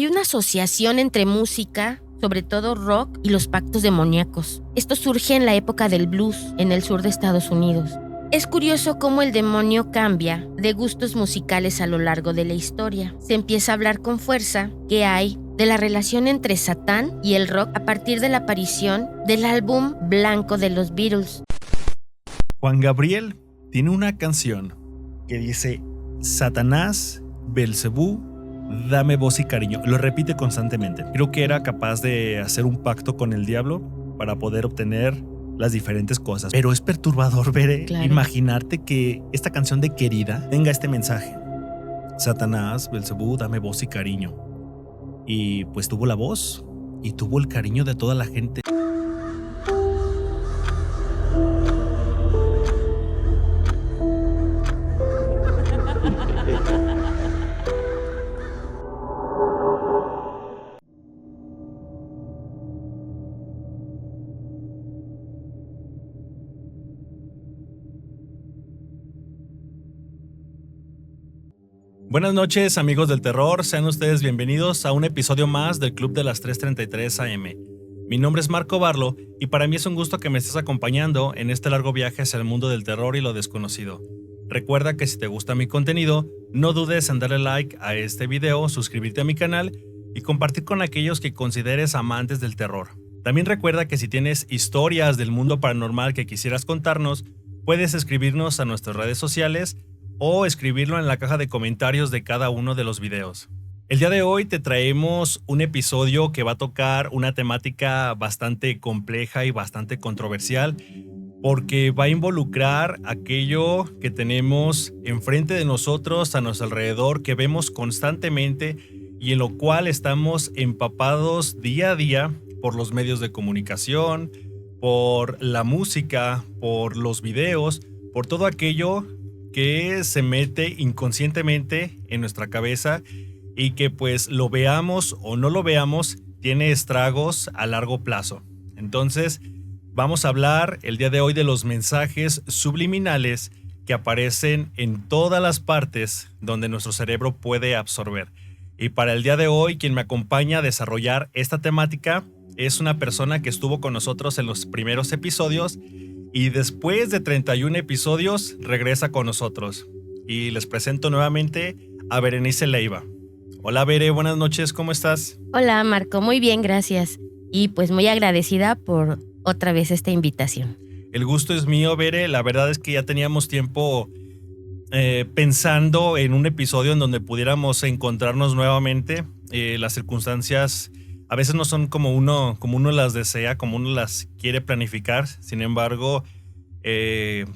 Hay una asociación entre música, sobre todo rock, y los pactos demoníacos. Esto surge en la época del blues, en el sur de Estados Unidos. Es curioso cómo el demonio cambia de gustos musicales a lo largo de la historia. Se empieza a hablar con fuerza que hay de la relación entre Satán y el rock a partir de la aparición del álbum blanco de los Beatles. Juan Gabriel tiene una canción que dice: Satanás, Belcebú, dame voz y cariño. Lo repite constantemente. Creo que era capaz de hacer un pacto con el diablo para poder obtener las diferentes cosas. Pero es perturbador ver, Claro. Imaginarte que esta canción de Querida tenga este mensaje: Satanás, Belcebú, dame voz y cariño. Y pues tuvo la voz y tuvo el cariño de toda la gente. Buenas noches, amigos del terror, sean ustedes bienvenidos a un episodio más del Club de las 3:33 AM. Mi nombre es Marco Barlo y para mí es un gusto que me estés acompañando en este largo viaje hacia el mundo del terror y lo desconocido. Recuerda que si te gusta mi contenido, no dudes en darle like a este video, suscribirte a mi canal y compartir con aquellos que consideres amantes del terror. También recuerda que si tienes historias del mundo paranormal que quisieras contarnos, puedes escribirnos a nuestras redes sociales o escribirlo en la caja de comentarios de cada uno de los videos. El día de hoy te traemos un episodio que va a tocar una temática bastante compleja y bastante controversial, porque va a involucrar aquello que tenemos enfrente de nosotros, a nuestro alrededor, que vemos constantemente y en lo cual estamos empapados día a día por los medios de comunicación, por la música, por los videos, por todo aquello que se mete inconscientemente en nuestra cabeza y que pues lo veamos o no lo veamos, tiene estragos a largo plazo. Entonces, vamos a hablar el día de hoy de los mensajes subliminales que aparecen en todas las partes donde nuestro cerebro puede absorber. Y para el día de hoy, quien me acompaña a desarrollar esta temática es una persona que estuvo con nosotros en los primeros episodios y después de 31 episodios regresa con nosotros. Y les presento nuevamente a Berenice Leiva. Hola Bere, buenas noches, ¿cómo estás? Hola Marco, muy bien, gracias. Y pues muy agradecida por otra vez esta invitación. El gusto es mío, Bere. La verdad es que ya teníamos tiempo pensando en un episodio en donde pudiéramos encontrarnos nuevamente. Las circunstancias a veces no son como uno las desea, como uno las quiere planificar. Sin embargo,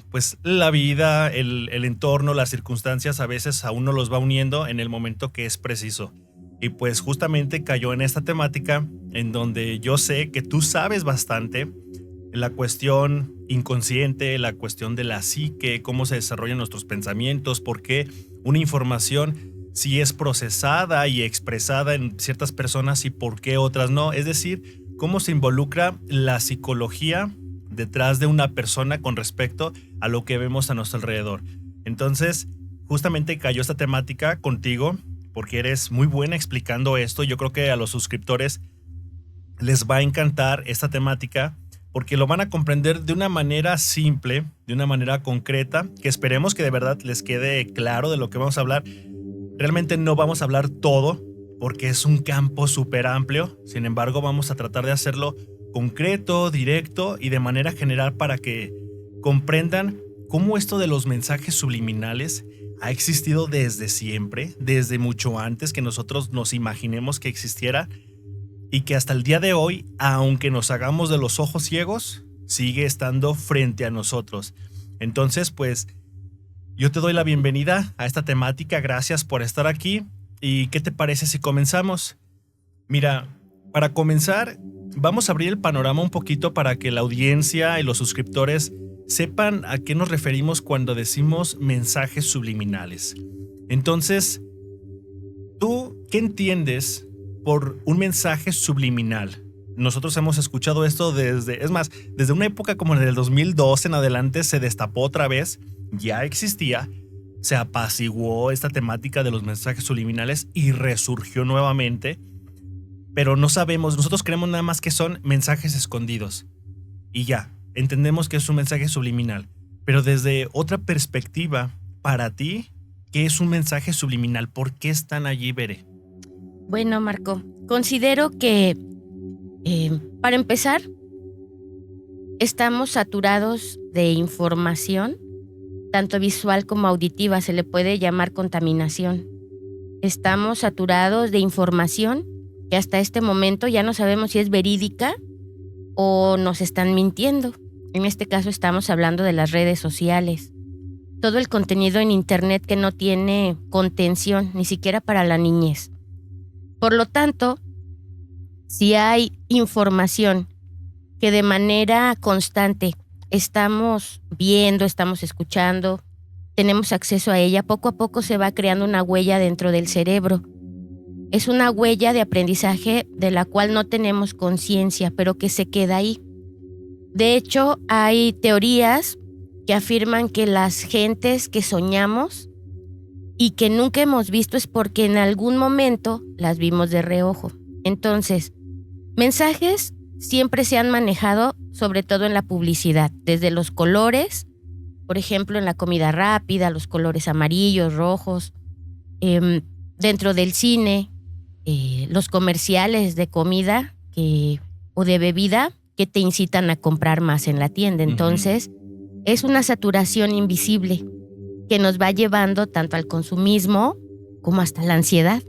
pues la vida, el entorno, las circunstancias a veces a uno los va uniendo en el momento que es preciso. Y pues justamente cayó en esta temática en donde yo sé que tú sabes bastante la cuestión inconsciente, la cuestión de la psique, cómo se desarrollan nuestros pensamientos, por qué una información si es procesada y expresada en ciertas personas y por qué otras no. Es decir, cómo se involucra la psicología detrás de una persona con respecto a lo que vemos a nuestro alrededor. Entonces, justamente cayó esta temática contigo porque eres muy buena explicando esto. Yo creo que a los suscriptores les va a encantar esta temática porque lo van a comprender de una manera simple, de una manera concreta, que esperemos que de verdad les quede claro de lo que vamos a hablar. Realmente no vamos a hablar todo porque es un campo súper amplio. Sin embargo, vamos a tratar de hacerlo concreto, directo y de manera general para que comprendan cómo esto de los mensajes subliminales ha existido desde siempre, desde mucho antes que nosotros nos imaginemos que existiera y que hasta el día de hoy, aunque nos hagamos de los ojos ciegos, sigue estando frente a nosotros. Entonces, pues, yo te doy la bienvenida a esta temática, gracias por estar aquí. ¿Y qué te parece si comenzamos? Mira, para comenzar, vamos a abrir el panorama un poquito para que la audiencia y los suscriptores sepan a qué nos referimos cuando decimos mensajes subliminales. Entonces, ¿tú qué entiendes por un mensaje subliminal? Nosotros hemos escuchado esto desde una época como en el 2012 en adelante se destapó otra vez. Ya existía, se apaciguó esta temática de los mensajes subliminales y resurgió nuevamente pero no sabemos, nosotros creemos nada más que son mensajes escondidos. Y ya, entendemos que es un mensaje subliminal. Pero desde otra perspectiva, para ti, ¿qué es un mensaje subliminal? ¿Por qué están allí, Bere? Bueno, Marco, considero que, para empezar, estamos saturados de información, tanto visual como auditiva, se le puede llamar contaminación. Estamos saturados de información que hasta este momento ya no sabemos si es verídica o nos están mintiendo. En este caso estamos hablando de las redes sociales. Todo el contenido en internet que no tiene contención, ni siquiera para la niñez. Por lo tanto, si hay información que de manera constante estamos viendo, estamos escuchando, tenemos acceso a ella, poco a poco se va creando una huella dentro del cerebro. Es una huella de aprendizaje de la cual no tenemos conciencia, pero que se queda ahí. De hecho, hay teorías que afirman que las gentes que soñamos y que nunca hemos visto es porque en algún momento las vimos de reojo. Entonces, mensajes siempre se han manejado, sobre todo en la publicidad, desde los colores, por ejemplo, en la comida rápida, los colores amarillos, rojos, dentro del cine, los comerciales de comida o de bebida que te incitan a comprar más en la tienda. Entonces, es una saturación invisible que nos va llevando tanto al consumismo como hasta la ansiedad.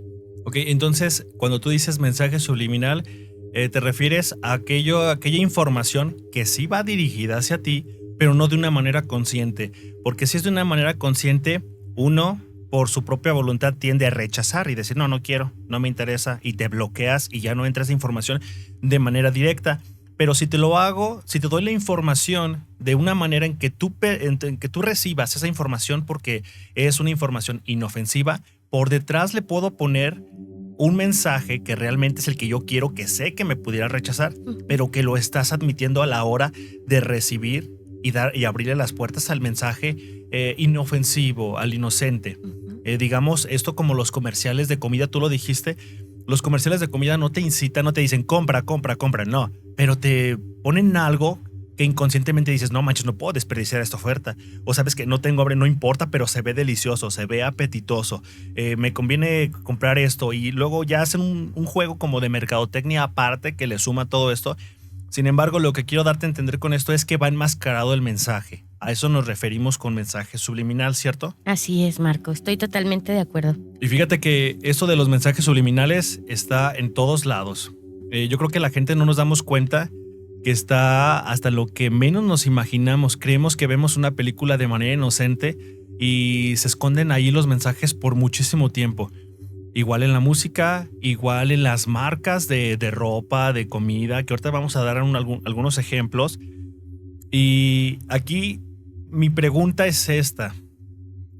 Ok, entonces, cuando tú dices mensaje subliminal, te refieres a aquella información que sí va dirigida hacia ti, pero no de una manera consciente. Porque si es de una manera consciente, uno, por su propia voluntad, tiende a rechazar y decir, no quiero, no me interesa, y te bloqueas y ya no entras información de manera directa. Pero si te doy la información de una manera en que tú recibas esa información porque es una información inofensiva, por detrás le puedo poner un mensaje que realmente es el que yo quiero, que sé que me pudiera rechazar, pero que lo estás admitiendo a la hora de recibir y abrirle las puertas al mensaje inofensivo, al inocente. Digamos, esto como los comerciales de comida, tú lo dijiste, los comerciales de comida no te incitan, no te dicen compra, no, pero te ponen algo que inconscientemente dices, no manches, no puedo desperdiciar esta oferta. O sabes que no tengo hambre, no importa, pero se ve delicioso, se ve apetitoso. Me conviene comprar esto. Y luego ya hacen un juego como de mercadotecnia aparte que le suma todo esto. Sin embargo, lo que quiero darte a entender con esto es que va enmascarado el mensaje. A eso nos referimos con mensaje subliminal, ¿cierto? Así es, Marco. Estoy totalmente de acuerdo. Y fíjate que esto de los mensajes subliminales está en todos lados. Yo creo que la gente no nos damos cuenta que está hasta lo que menos nos imaginamos. Creemos que vemos una película de manera inocente y se esconden ahí los mensajes por muchísimo tiempo. Igual en la música, igual en las marcas de ropa, de comida, que ahorita vamos a dar algunos ejemplos. Y aquí mi pregunta es esta.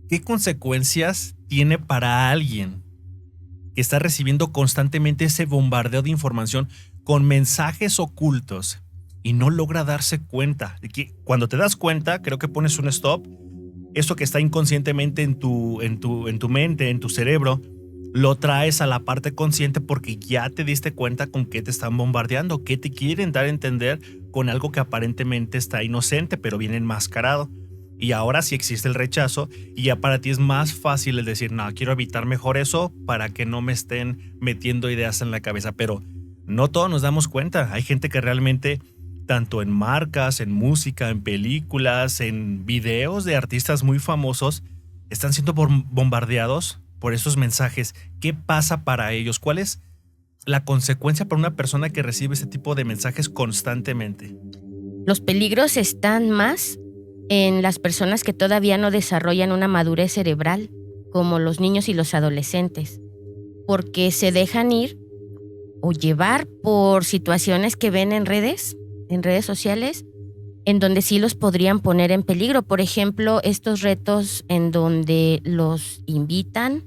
¿Qué consecuencias tiene para alguien que está recibiendo constantemente ese bombardeo de información con mensajes ocultos y no logra darse cuenta? Cuando te das cuenta, creo que pones un stop. Esto que está inconscientemente en tu mente, en tu cerebro, lo traes a la parte consciente porque ya te diste cuenta con qué te están bombardeando, qué te quieren dar a entender con algo que aparentemente está inocente, pero bien enmascarado. Y ahora sí existe el rechazo y ya para ti es más fácil el decir, no, quiero evitar mejor eso para que no me estén metiendo ideas en la cabeza. Pero no todos nos damos cuenta. Hay gente que realmente, tanto en marcas, en música, en películas, en videos de artistas muy famosos, están siendo bombardeados por esos mensajes. ¿Qué pasa para ellos? ¿Cuál es la consecuencia para una persona que recibe ese tipo de mensajes constantemente? Los peligros están más en las personas que todavía no desarrollan una madurez cerebral, como los niños y los adolescentes, porque se dejan ir o llevar por situaciones que ven en redes sociales, en donde sí los podrían poner en peligro. Por ejemplo, estos retos en donde los invitan,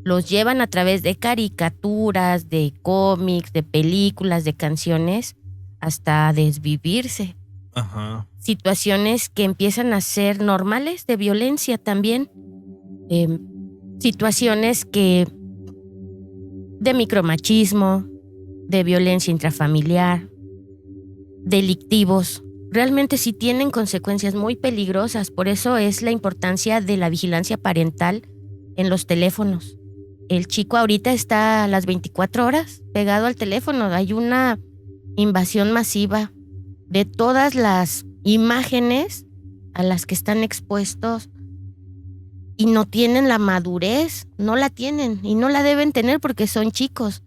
los llevan a través de caricaturas, de cómics, de películas, de canciones, hasta desvivirse. Ajá. Situaciones que empiezan a ser normales, de violencia también. Situaciones de micromachismo, de violencia intrafamiliar, delictivos. Realmente sí tienen consecuencias muy peligrosas, por eso es la importancia de la vigilancia parental en los teléfonos. El chico ahorita está a las 24 horas pegado al teléfono. Hay una invasión masiva de todas las imágenes a las que están expuestos y no tienen la madurez, no la tienen y no la deben tener porque son chicos.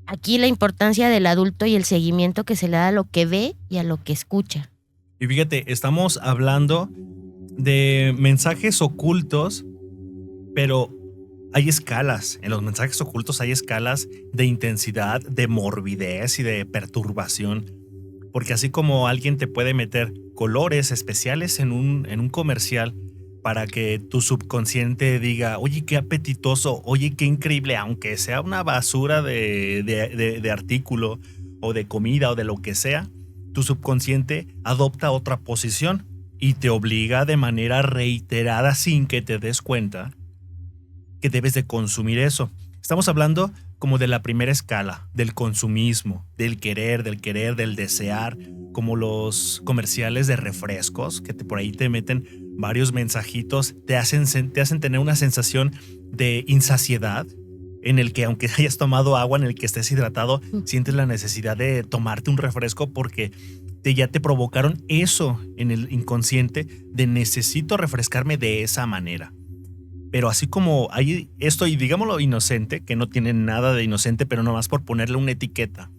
Aquí la importancia del adulto y el seguimiento que se le da a lo que ve y a lo que escucha. Y fíjate, estamos hablando de mensajes ocultos, pero hay escalas. En los mensajes ocultos hay escalas de intensidad, de morbidez y de perturbación. Porque así como alguien te puede meter colores especiales en un comercial para que tu subconsciente diga, oye, qué apetitoso, oye, qué increíble, aunque sea una basura de artículo o de comida o de lo que sea, tu subconsciente adopta otra posición y te obliga de manera reiterada sin que te des cuenta que debes de consumir eso. Estamos hablando como de la primera escala, del consumismo, del querer, del desear, como los comerciales de refrescos que por ahí te meten varios mensajitos, te hacen tener una sensación de insaciedad en el que aunque hayas tomado agua, en el que estés hidratado, sientes la necesidad de tomarte un refresco porque ya te provocaron eso en el inconsciente de necesito refrescarme de esa manera. Pero así como hay esto, y digámoslo inocente, que no tiene nada de inocente, pero nomás por ponerle una etiqueta.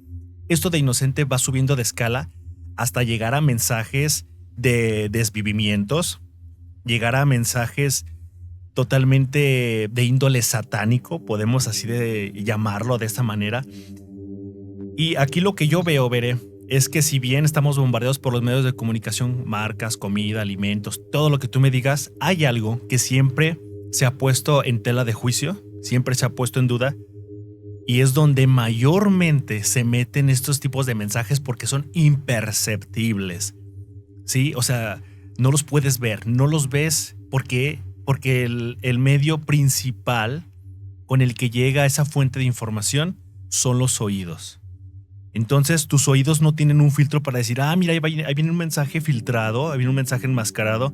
Esto de inocente va subiendo de escala hasta llegar a mensajes de desvivimientos, llegar a mensajes totalmente de índole satánico, podemos así de llamarlo de esta manera. Y aquí lo que yo veo, Veré, es que si bien estamos bombardeados por los medios de comunicación, marcas, comida, alimentos, todo lo que tú me digas, hay algo que siempre se ha puesto en tela de juicio, siempre se ha puesto en duda, y es donde mayormente se meten estos tipos de mensajes porque son imperceptibles. ¿Sí? O sea, no los puedes ver, no los ves porque el medio principal con el que llega esa fuente de información son los oídos. Entonces tus oídos no tienen un filtro para decir, mira, ahí viene un mensaje filtrado, ahí viene un mensaje enmascarado,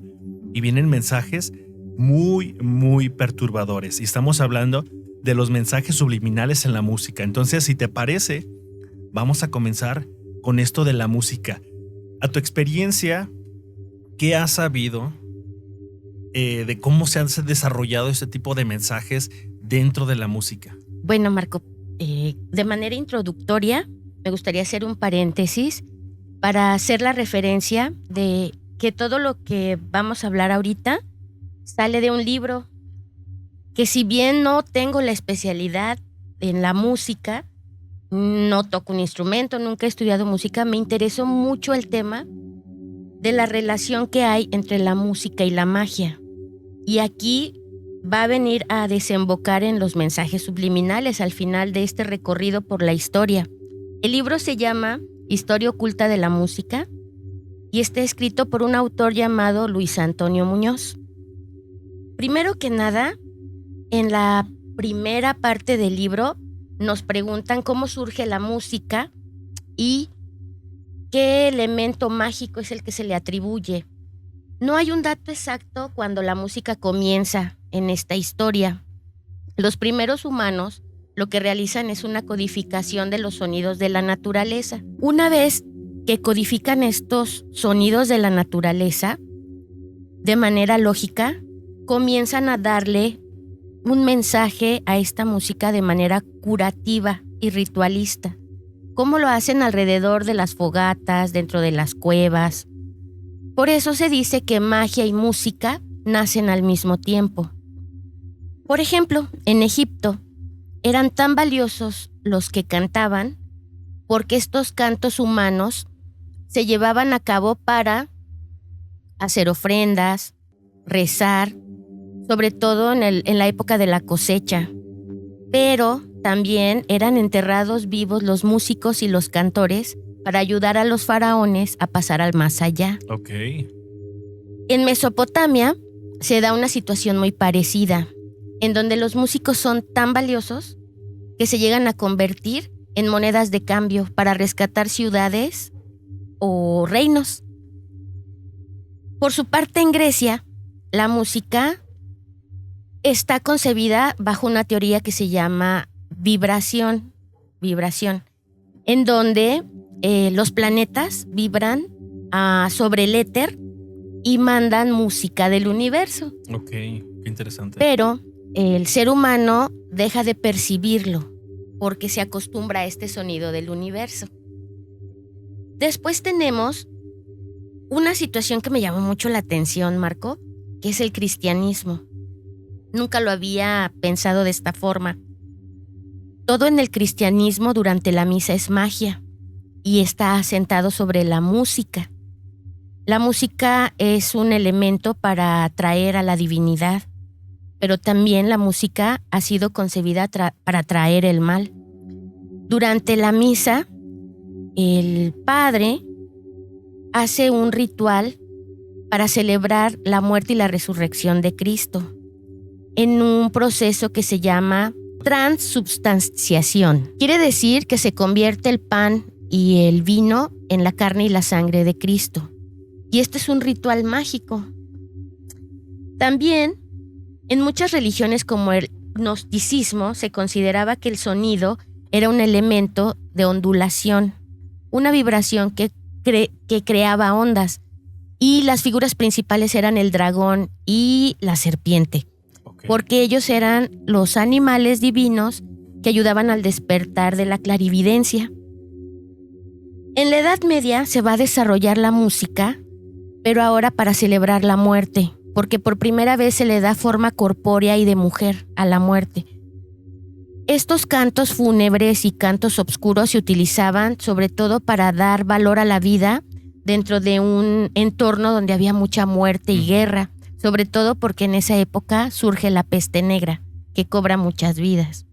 y vienen mensajes muy, muy perturbadores. Y estamos hablando de los mensajes subliminales en la música. Entonces, si te parece, vamos a comenzar con esto de la música. A tu experiencia, ¿qué has sabido de cómo se han desarrollado este tipo de mensajes dentro de la música? Bueno, Marco, de manera introductoria, me gustaría hacer un paréntesis para hacer la referencia de que todo lo que vamos a hablar ahorita sale de un libro que, si bien no tengo la especialidad en la música, no toco un instrumento, nunca he estudiado música, me interesó mucho el tema de la relación que hay entre la música y la magia. Y aquí va a venir a desembocar en los mensajes subliminales al final de este recorrido por la historia. El libro se llama Historia oculta de la música y está escrito por un autor llamado Luis Antonio Muñoz. Primero que nada, en la primera parte del libro nos preguntan cómo surge la música y qué elemento mágico es el que se le atribuye. No hay un dato exacto cuando la música comienza en esta historia. Los primeros humanos lo que realizan es una codificación de los sonidos de la naturaleza. Una vez que codifican estos sonidos de la naturaleza, de manera lógica, comienzan a darle un mensaje a esta música de manera curativa y ritualista. ¿Cómo lo hacen alrededor de las fogatas, dentro de las cuevas? Por eso se dice que magia y música nacen al mismo tiempo. Por ejemplo, en Egipto eran tan valiosos los que cantaban porque estos cantos humanos se llevaban a cabo para hacer ofrendas, rezar, sobre todo en la época de la cosecha. Pero también eran enterrados vivos los músicos y los cantores para ayudar a los faraones a pasar al más allá. Ok. En Mesopotamia se da una situación muy parecida, en donde los músicos son tan valiosos que se llegan a convertir en monedas de cambio para rescatar ciudades o reinos. Por su parte, en Grecia, la música está concebida bajo una teoría que se llama vibración, en donde los planetas vibran sobre el éter y mandan música del universo. Ok, qué interesante. Pero el ser humano deja de percibirlo porque se acostumbra a este sonido del universo. Después tenemos una situación que me llamó mucho la atención, Marco, que es el cristianismo. Nunca lo había pensado de esta forma. Todo en el cristianismo durante la misa es magia y está asentado sobre la música. La música es un elemento para atraer a la divinidad, pero también la música ha sido concebida para atraer el mal. Durante la misa, el padre hace un ritual para celebrar la muerte y la resurrección de Cristo en un proceso que se llama transubstanciación. Quiere decir que se convierte el pan y el vino en la carne y la sangre de Cristo. Y este es un ritual mágico. También, en muchas religiones como el gnosticismo, se consideraba que el sonido era un elemento de ondulación, una vibración que creaba ondas, y las figuras principales eran el dragón y la serpiente, porque ellos eran los animales divinos que ayudaban al despertar de la clarividencia. En la Edad Media se va a desarrollar la música, pero ahora para celebrar la muerte, porque por primera vez se le da forma corpórea y de mujer a la muerte. Estos cantos fúnebres y cantos obscuros se utilizaban sobre todo para dar valor a la vida dentro de un entorno donde había mucha muerte y guerra, sobre todo porque en esa época surge la peste negra, que cobra muchas vidas.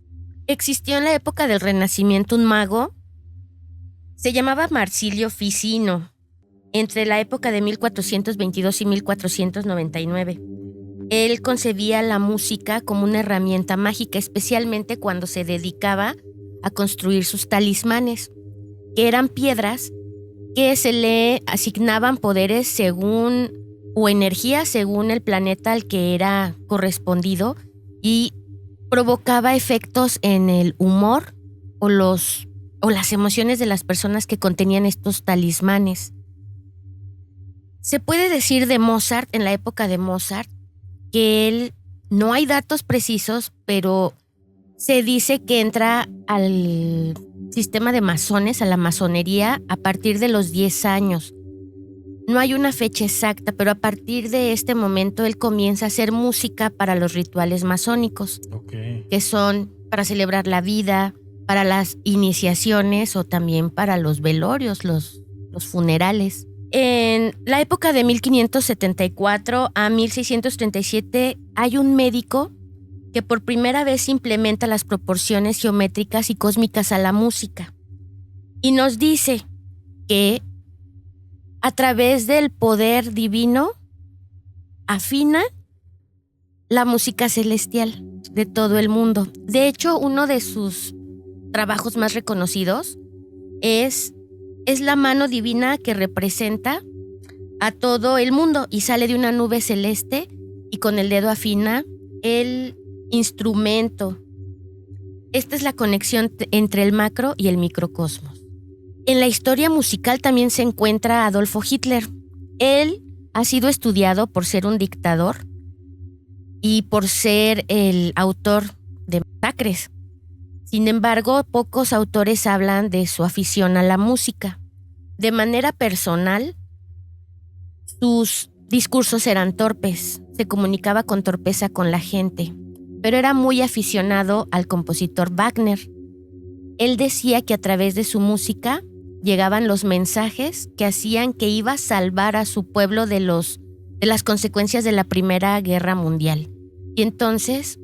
Existió en la época del Renacimiento un mago, se llamaba Marsilio Ficino, entre la época de 1422 y 1499. Él concebía la música como una herramienta mágica, especialmente cuando se dedicaba a construir sus talismanes, que eran piedras que se le asignaban poderes según o energía según el planeta al que era correspondido y provocaba efectos en el humor o las emociones de las personas que contenían estos talismanes. Se puede decir de Mozart, en la época de Mozart, que él, no hay datos precisos, pero se dice que entra al sistema de masones, a la masonería, a partir de los 10 años. No hay una fecha exacta, pero a partir de este momento él comienza a hacer música para los rituales masónicos, que son para celebrar la vida, para las iniciaciones o también para los velorios, los funerales. En la época de 1574 a 1637 hay un médico que por primera vez implementa las proporciones geométricas y cósmicas a la música y nos dice que a través del poder divino afina la música celestial de todo el mundo. De hecho, uno de sus trabajos más reconocidos es la mano divina que representa a todo el mundo y sale de una nube celeste y con el dedo afina el instrumento. Esta es la conexión entre el macro y el microcosmos. En la historia musical también se encuentra Adolfo Hitler. Él ha sido estudiado por ser un dictador y por ser el autor de masacres. Sin embargo, pocos autores hablan de su afición a la música. De manera personal, sus discursos eran torpes, se comunicaba con torpeza con la gente, pero era muy aficionado al compositor Wagner. Él decía que a través de su música llegaban los mensajes que hacían que iba a salvar a su pueblo de las consecuencias de la Primera Guerra Mundial. Y entonces,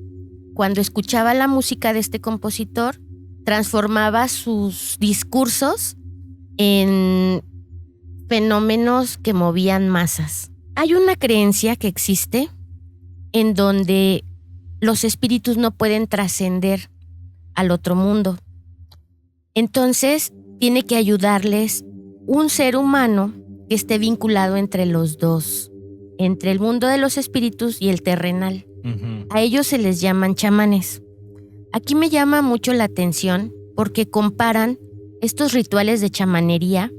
cuando escuchaba la música de este compositor, transformaba sus discursos en fenómenos que movían masas. Hay una creencia que existe en donde los espíritus no pueden trascender al otro mundo. Entonces, tiene que ayudarles un ser humano que esté vinculado entre los dos, entre el mundo de los espíritus y el terrenal. A ellos se les llaman chamanes. Aquí me llama mucho la atención porque comparan estos rituales de chamanería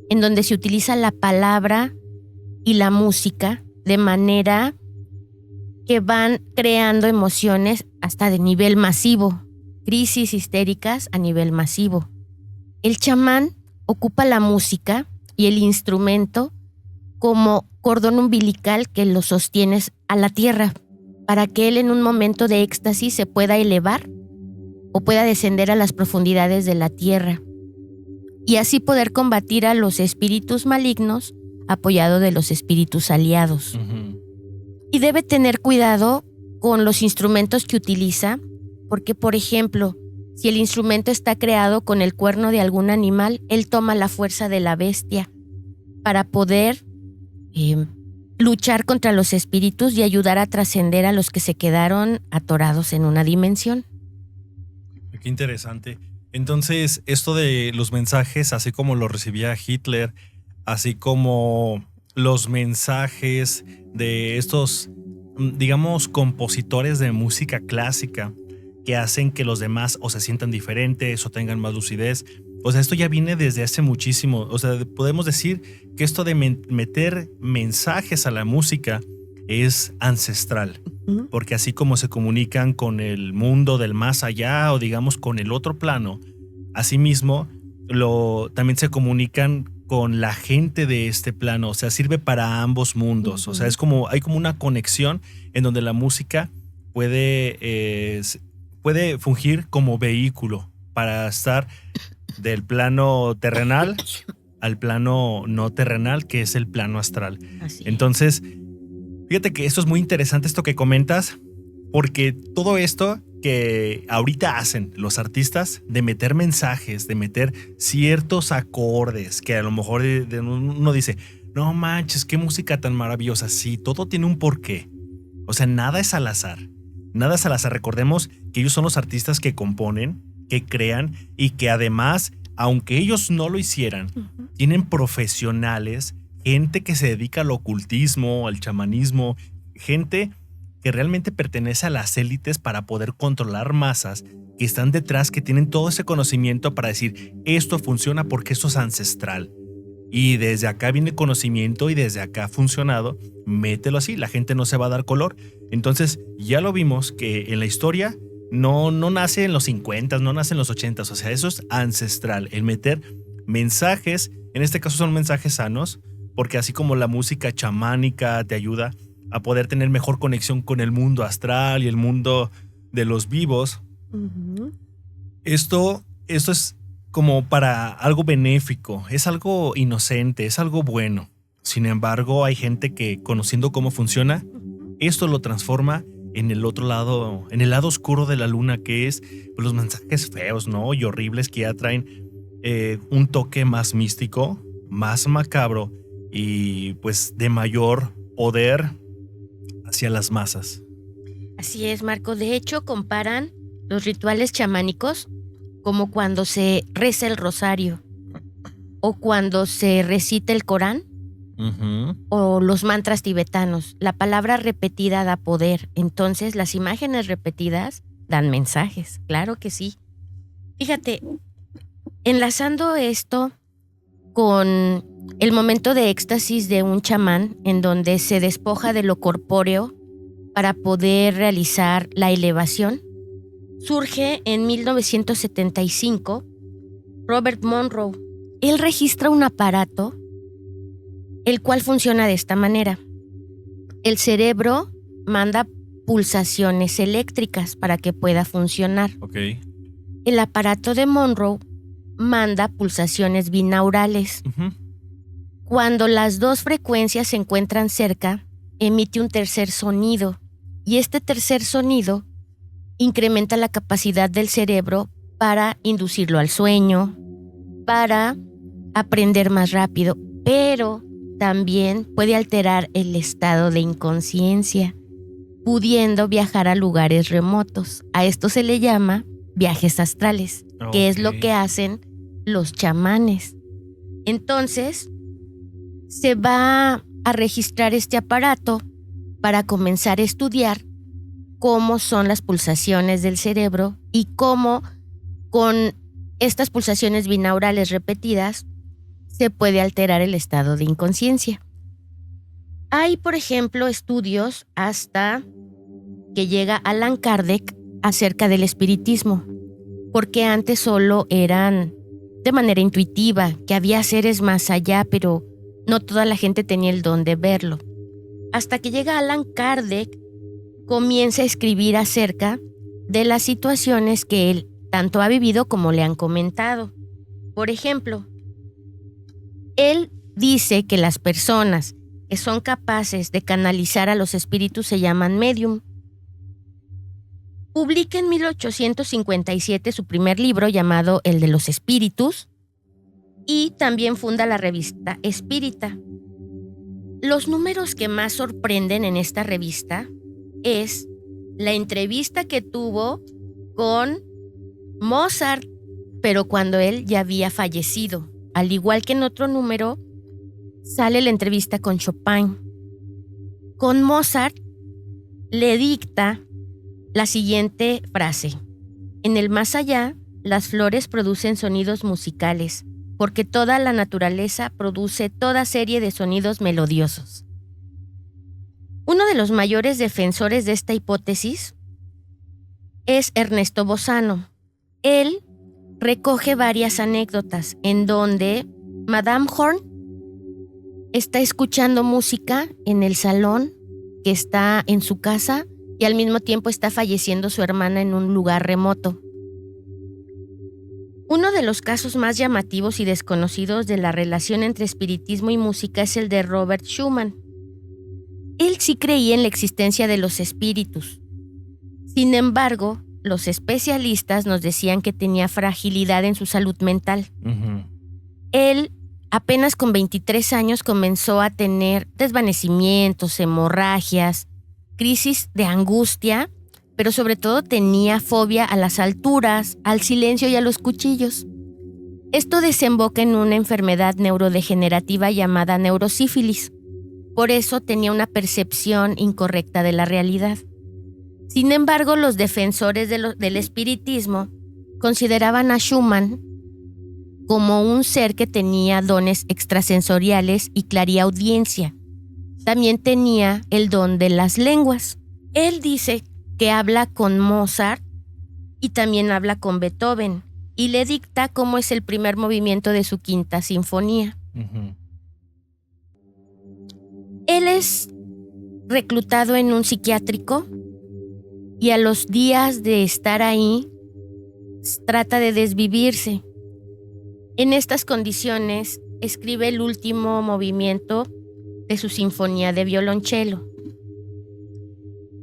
en donde se utiliza la palabra y la música de manera que van creando emociones hasta de nivel masivo, crisis histéricas a nivel masivo. El chamán ocupa la música y el instrumento como cordón umbilical que lo sostiene a la tierra, para que él en un momento de éxtasis se pueda elevar o pueda descender a las profundidades de la tierra y así poder combatir a los espíritus malignos apoyado de los espíritus aliados. Y debe tener cuidado con los instrumentos que utiliza, porque, por ejemplo, si el instrumento está creado con el cuerno de algún animal, él toma la fuerza de la bestia para poder luchar contra los espíritus y ayudar a trascender a los que se quedaron atorados en una dimensión. Qué interesante. Entonces, esto de los mensajes, así como lo recibía Hitler, así como los mensajes de estos, digamos, compositores de música clásica que hacen que los demás o se sientan diferentes o tengan más lucidez. O sea, esto ya viene desde hace muchísimo. O sea, podemos decir que esto de meter mensajes a la música es ancestral. Porque así como se comunican con el mundo del más allá o digamos con el otro plano, asimismo también se comunican con la gente de este plano. O sea, sirve para ambos mundos. O sea, hay como una conexión en donde la música puede fungir como vehículo para estar del plano terrenal al plano no terrenal, que es el plano astral. Entonces, fíjate que esto es muy interesante, esto que comentas, porque todo esto que ahorita hacen los artistas de meter mensajes, de meter ciertos acordes, que a lo mejor uno dice, no manches, qué música tan maravillosa. Sí, todo tiene un porqué. O sea, nada es al azar. Nada es al azar. Recordemos que ellos son los artistas que componen, que crean y que además, aunque ellos no lo hicieran, tienen profesionales, gente que se dedica al ocultismo, al chamanismo, gente que realmente pertenece a las élites para poder controlar masas, que están detrás, que tienen todo ese conocimiento para decir, esto funciona porque esto es ancestral. Y desde acá viene el conocimiento y desde acá ha funcionado, mételo así, la gente no se va a dar color. Entonces ya lo vimos que en la historia no nace en los 50, no nace en los 80, o sea, eso es ancestral, el meter mensajes, en este caso son mensajes sanos, porque así como la música chamánica te ayuda a poder tener mejor conexión con el mundo astral y el mundo de los vivos, esto es como para algo benéfico, es algo inocente, es algo bueno. Sin embargo, hay gente que, conociendo cómo funciona, esto lo transforma en el otro lado, en el lado oscuro de la luna, que es pues, los mensajes feos, ¿no? Y horribles que ya traen un toque más místico, más macabro y pues de mayor poder hacia las masas. Así es, Marco. De hecho, comparan los rituales chamánicos como cuando se reza el rosario o cuando se recita el Corán o los mantras tibetanos. La palabra repetida da poder, entonces las imágenes repetidas dan mensajes, claro que sí. Fíjate, enlazando esto con el momento de éxtasis de un chamán en donde se despoja de lo corpóreo para poder realizar la elevación, surge en 1975 Robert Monroe. Él registra un aparato el cual funciona de esta manera. El cerebro manda pulsaciones eléctricas para que pueda funcionar. Okay. El aparato de Monroe manda pulsaciones binaurales. Cuando las dos frecuencias se encuentran cerca, emite un tercer sonido. Y este tercer sonido incrementa la capacidad del cerebro para inducirlo al sueño, para aprender más rápido, pero también puede alterar el estado de inconsciencia, pudiendo viajar a lugares remotos. A esto se le llama viajes astrales, que es lo que hacen los chamanes. Entonces, se va a registrar este aparato para comenzar a estudiar cómo son las pulsaciones del cerebro y cómo con estas pulsaciones binaurales repetidas se puede alterar el estado de inconsciencia. Hay, por ejemplo, estudios hasta que llega Allan Kardec acerca del espiritismo, porque antes solo eran de manera intuitiva, que había seres más allá, pero no toda la gente tenía el don de verlo. Hasta que llega Allan Kardec, comienza a escribir acerca de las situaciones que él tanto ha vivido como le han comentado. Por ejemplo, él dice que las personas que son capaces de canalizar a los espíritus se llaman medium. Publica en 1857 su primer libro llamado El de los Espíritus y también funda la revista Espírita. Los números que más sorprenden en esta revista es la entrevista que tuvo con Mozart, pero cuando él ya había fallecido. Al igual que en otro número, sale la entrevista con Chopin. Con Mozart le dicta la siguiente frase: en el más allá, las flores producen sonidos musicales, porque toda la naturaleza produce toda serie de sonidos melodiosos. Uno de los mayores defensores de esta hipótesis es Ernesto Bozano. Él recoge varias anécdotas en donde Madame Horn está escuchando música en el salón que está en su casa y al mismo tiempo está falleciendo su hermana en un lugar remoto. Uno de los casos más llamativos y desconocidos de la relación entre espiritismo y música es el de Robert Schumann. Él sí creía en la existencia de los espíritus. Sin embargo, los especialistas nos decían que tenía fragilidad en su salud mental. Él, apenas con 23 años, comenzó a tener desvanecimientos, hemorragias, crisis de angustia, pero sobre todo tenía fobia a las alturas, al silencio y a los cuchillos. Esto desemboca en una enfermedad neurodegenerativa llamada neurosífilis. Por eso tenía una percepción incorrecta de la realidad. Sin embargo, los defensores del espiritismo consideraban a Schumann como un ser que tenía dones extrasensoriales y clariaudiencia. También tenía el don de las lenguas. Él dice que habla con Mozart y también habla con Beethoven y le dicta cómo es el primer movimiento de su quinta sinfonía. Él es reclutado en un psiquiátrico y a los días de estar ahí trata de desvivirse. En estas condiciones escribe el último movimiento de su sinfonía de violonchelo.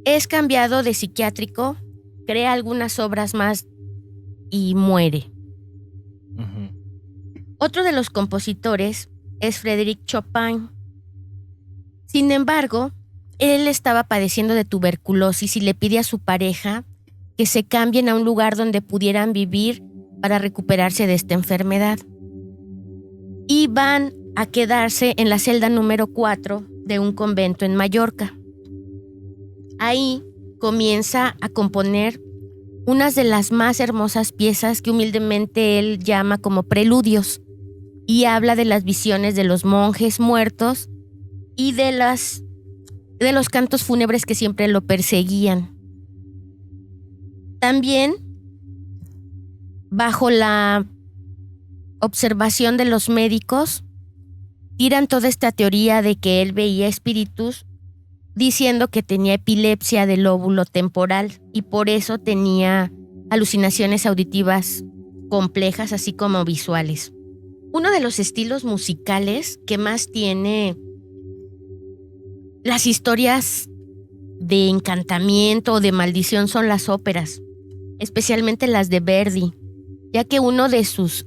Es cambiado de psiquiátrico, crea algunas obras más y muere. Otro de los compositores es Frédéric Chopin. Sin embargo, él estaba padeciendo de tuberculosis y le pide a su pareja que se cambien a un lugar donde pudieran vivir para recuperarse de esta enfermedad. Y van a quedarse en la celda número 4 de un convento en Mallorca. Ahí comienza a componer unas de las más hermosas piezas que humildemente él llama como preludios y habla de las visiones de los monjes muertos y de los cantos fúnebres que siempre lo perseguían. También, bajo la observación de los médicos, tiran toda esta teoría de que él veía espíritus, diciendo que tenía epilepsia del lóbulo temporal y por eso tenía alucinaciones auditivas complejas, así como visuales. Uno de los estilos musicales que más tiene las historias de encantamiento o de maldición son las óperas, especialmente las de Verdi, ya que uno de sus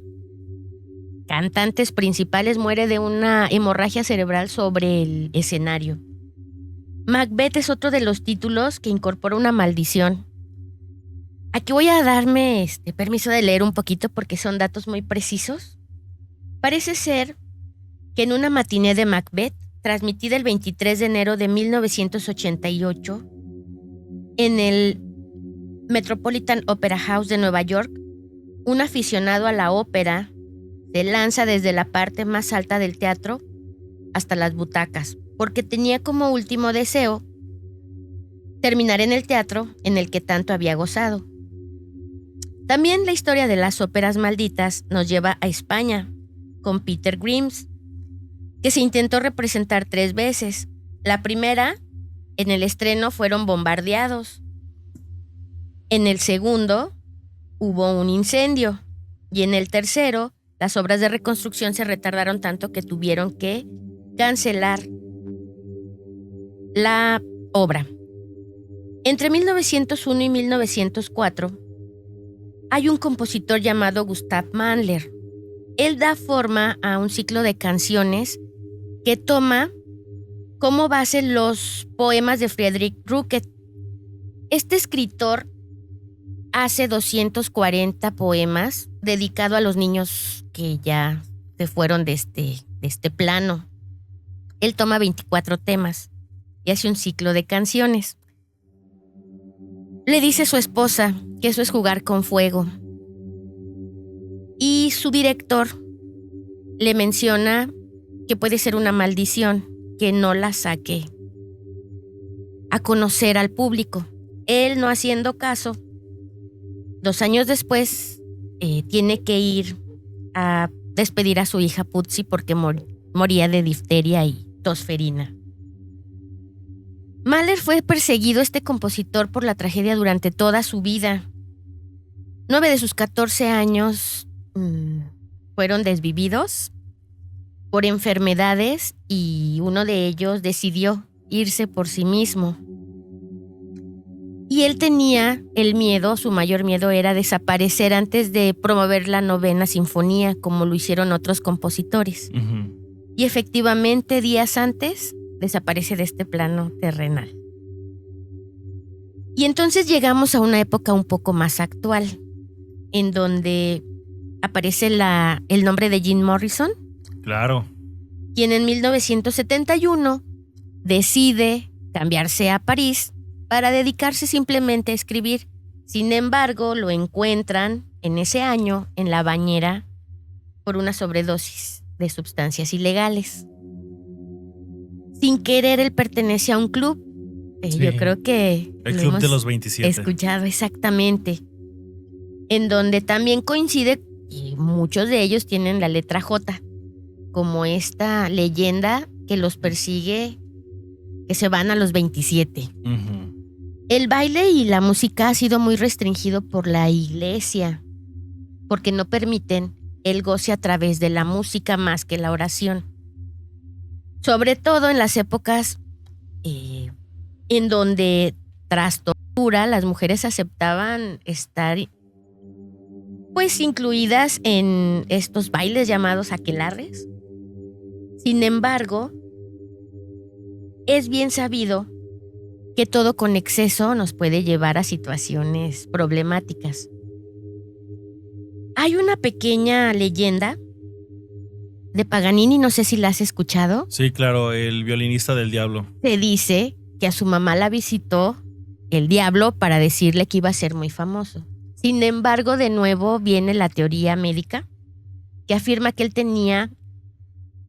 cantantes principales muere de una hemorragia cerebral sobre el escenario. Macbeth es otro de los títulos que incorpora una maldición. Aquí voy a darme permiso de leer un poquito porque son datos muy precisos. Parece ser que en una matiné de Macbeth, transmitida el 23 de enero de 1988, en el Metropolitan Opera House de Nueva York, un aficionado a la ópera se lanza desde la parte más alta del teatro hasta las butacas, porque tenía como último deseo terminar en el teatro en el que tanto había gozado. También la historia de las óperas malditas nos lleva a España, con Peter Grimes, que se intentó representar 3 veces. La primera, en el estreno fueron bombardeados. En el segundo, hubo un incendio. Y en el tercero, las obras de reconstrucción se retardaron tanto que tuvieron que cancelar la obra. Entre 1901 y 1904, hay un compositor llamado Gustav Mahler. Él da forma a un ciclo de canciones que toma como base los poemas de Friedrich Ruckert. Este escritor hace 240 poemas dedicados a los niños que ya se fueron de este plano. Él toma 24 temas y hace un ciclo de canciones. Le dice a su esposa que eso es jugar con fuego. Y su director le menciona que puede ser una maldición, que no la saque a conocer al público. Él, no haciendo caso, 2 años después tiene que ir a despedir a su hija Putsy porque moría de difteria y tosferina. Mahler fue perseguido, este compositor, por la tragedia durante toda su vida. 9 de sus 14 años fueron desvividos por enfermedades y uno de ellos decidió irse por sí mismo. Y él tenía el miedo, su mayor miedo era desaparecer antes de promover la 9ª sinfonía, como lo hicieron otros compositores. Ujú. Y efectivamente, días antes, desaparece de este plano terrenal. Y entonces llegamos a una época un poco más actual, en donde aparece el nombre de Jim Morrison, Claro. quien en 1971 decide cambiarse a París para dedicarse simplemente a escribir. Sin embargo, lo encuentran en ese año en la bañera por una sobredosis de sustancias ilegales. Sin querer, él pertenece a un club. Sí. Yo creo que El lo Club de hemos los 27. escuchado exactamente. En donde también coincide, y muchos de ellos tienen la letra J, como esta leyenda que los persigue, que se van a los 27. Ujú. El baile y la música ha sido muy restringido por la iglesia, porque no permiten el goce a través de la música más que la oración. Sobre todo en las épocas en donde, tras tortura, las mujeres aceptaban estar pues incluidas en estos bailes llamados aquelarres. Sin embargo, es bien sabido que todo con exceso nos puede llevar a situaciones problemáticas. Hay una pequeña leyenda de Paganini, no sé si la has escuchado. Sí, claro, el violinista del diablo. Se dice que a su mamá la visitó el diablo para decirle que iba a ser muy famoso. Sin embargo, de nuevo viene la teoría médica que afirma que él tenía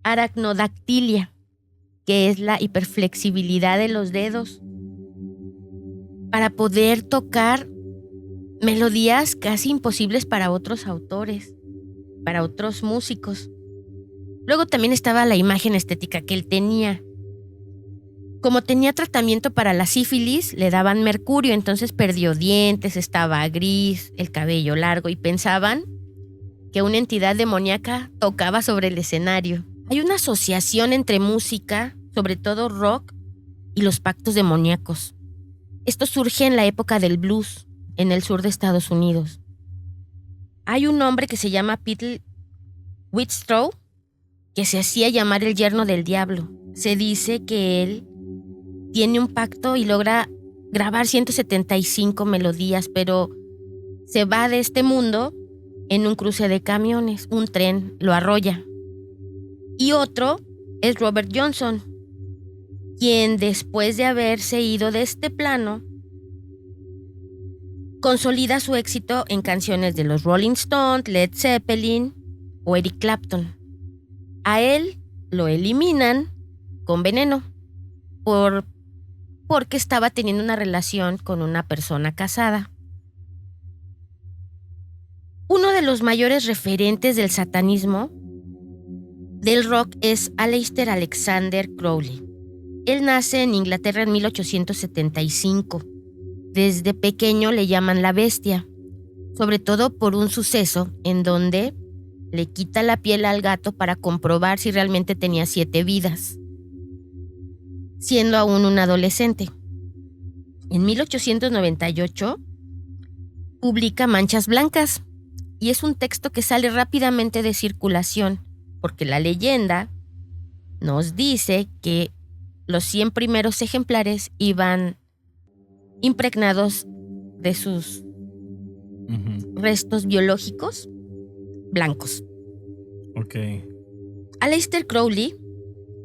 aracnodactilia, que es la hiperflexibilidad de los dedos para poder tocar melodías casi imposibles para otros autores, para otros músicos. Luego también estaba la imagen estética que él tenía. Como tenía tratamiento para la sífilis, le daban mercurio, entonces perdió dientes, estaba gris, el cabello largo y pensaban que una entidad demoníaca tocaba sobre el escenario. Hay una asociación entre música, sobre todo rock, y los pactos demoníacos. Esto surge en la época del blues, en el sur de Estados Unidos. Hay un hombre que se llama Pete Whitstraw, que se hacía llamar el yerno del diablo. Se dice que él tiene un pacto y logra grabar 175 melodías, pero se va de este mundo en un cruce de camiones, un tren lo arrolla. Y otro es Robert Johnson, quien después de haberse ido de este plano, consolida su éxito en canciones de los Rolling Stones, Led Zeppelin o Eric Clapton. A él lo eliminan con veneno porque estaba teniendo una relación con una persona casada. Uno de los mayores referentes del satanismo del rock es Aleister Alexander Crowley. Él nace en Inglaterra en 1875. Desde pequeño le llaman la bestia, sobre todo por un suceso en donde le quita la piel al gato para comprobar si realmente tenía 7 vidas, siendo aún un adolescente. En 1898 publica Manchas Blancas, y es un texto que sale rápidamente de circulación, porque la leyenda nos dice que los 100 primeros ejemplares iban impregnados de sus restos biológicos blancos. Ok. Aleister Crowley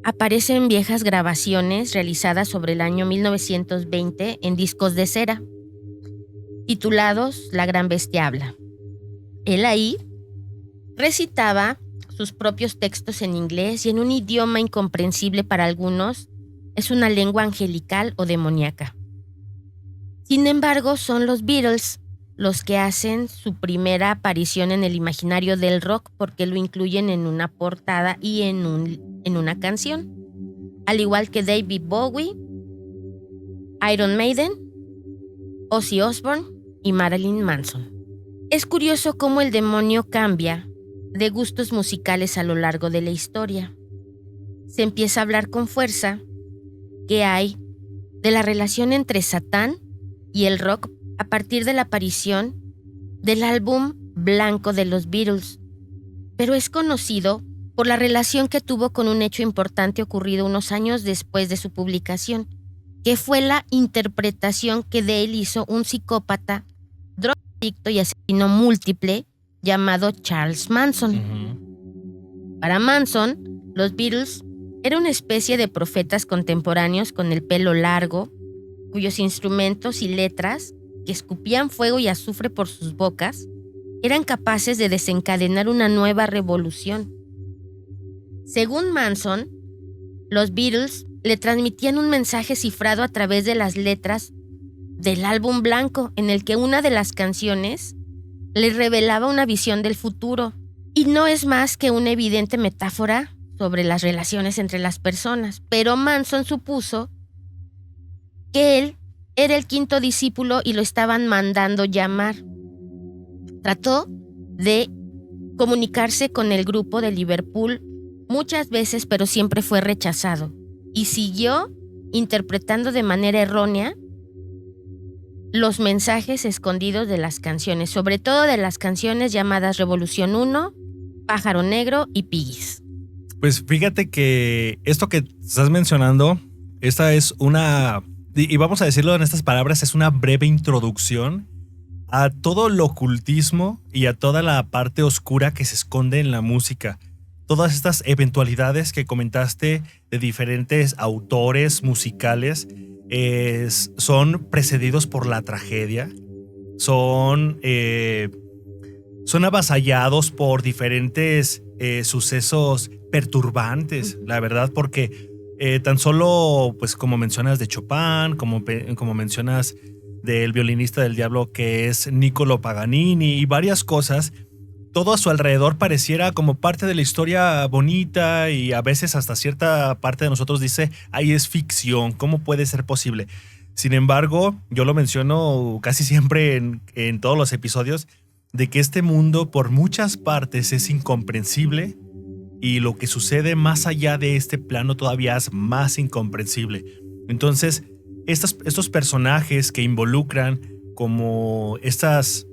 aparece en viejas grabaciones realizadas sobre el año 1920 en discos de cera, titulados La Gran Bestia Habla. Él ahí recitaba sus propios textos en inglés y en un idioma incomprensible para algunos. Es una lengua angelical o demoníaca. Sin embargo, son los Beatles los que hacen su primera aparición en el imaginario del rock porque lo incluyen en una portada y en una canción, al igual que David Bowie, Iron Maiden, Ozzy Osbourne y Marilyn Manson. Es curioso cómo el demonio cambia de gustos musicales a lo largo de la historia. Se empieza a hablar con fuerza que hay de la relación entre Satán y el rock a partir de la aparición del álbum blanco de los Beatles, pero es conocido por la relación que tuvo con un hecho importante ocurrido unos años después de su publicación, que fue la interpretación que de él hizo un psicópata, drogadicto y asesino múltiple llamado Charles Manson. Para Manson, los Beatles eran una especie de profetas contemporáneos con el pelo largo, cuyos instrumentos y letras, que escupían fuego y azufre por sus bocas, eran capaces de desencadenar una nueva revolución. Según Manson, los Beatles le transmitían un mensaje cifrado a través de las letras del álbum blanco, en el que una de las canciones le revelaba una visión del futuro, y no es más que una evidente metáfora sobre las relaciones entre las personas, pero Manson supuso que él era el 5º discípulo y lo estaban mandando llamar. Trató de comunicarse con el grupo de Liverpool muchas veces, pero siempre fue rechazado, y siguió interpretando de manera errónea los mensajes escondidos de las canciones, sobre todo de las canciones llamadas Revolución 1, Pájaro Negro y Piggies. Pues fíjate que esto que estás mencionando, esta es una, y vamos a decirlo en estas palabras, es una breve introducción a todo el ocultismo y a toda la parte oscura que se esconde en la música. Todas estas eventualidades que comentaste de diferentes autores musicales son precedidos por la tragedia, son avasallados por diferentes sucesos perturbantes, la verdad, porque tan solo, pues como mencionas de Chopin, como mencionas del violinista del diablo que es Niccolo Paganini y varias cosas, todo a su alrededor pareciera como parte de la historia bonita y a veces hasta cierta parte de nosotros dice, ahí es ficción, ¿cómo puede ser posible? Sin embargo, yo lo menciono casi siempre en todos los episodios, de que este mundo por muchas partes es incomprensible y lo que sucede más allá de este plano todavía es más incomprensible. Entonces, estos personajes que involucran como estas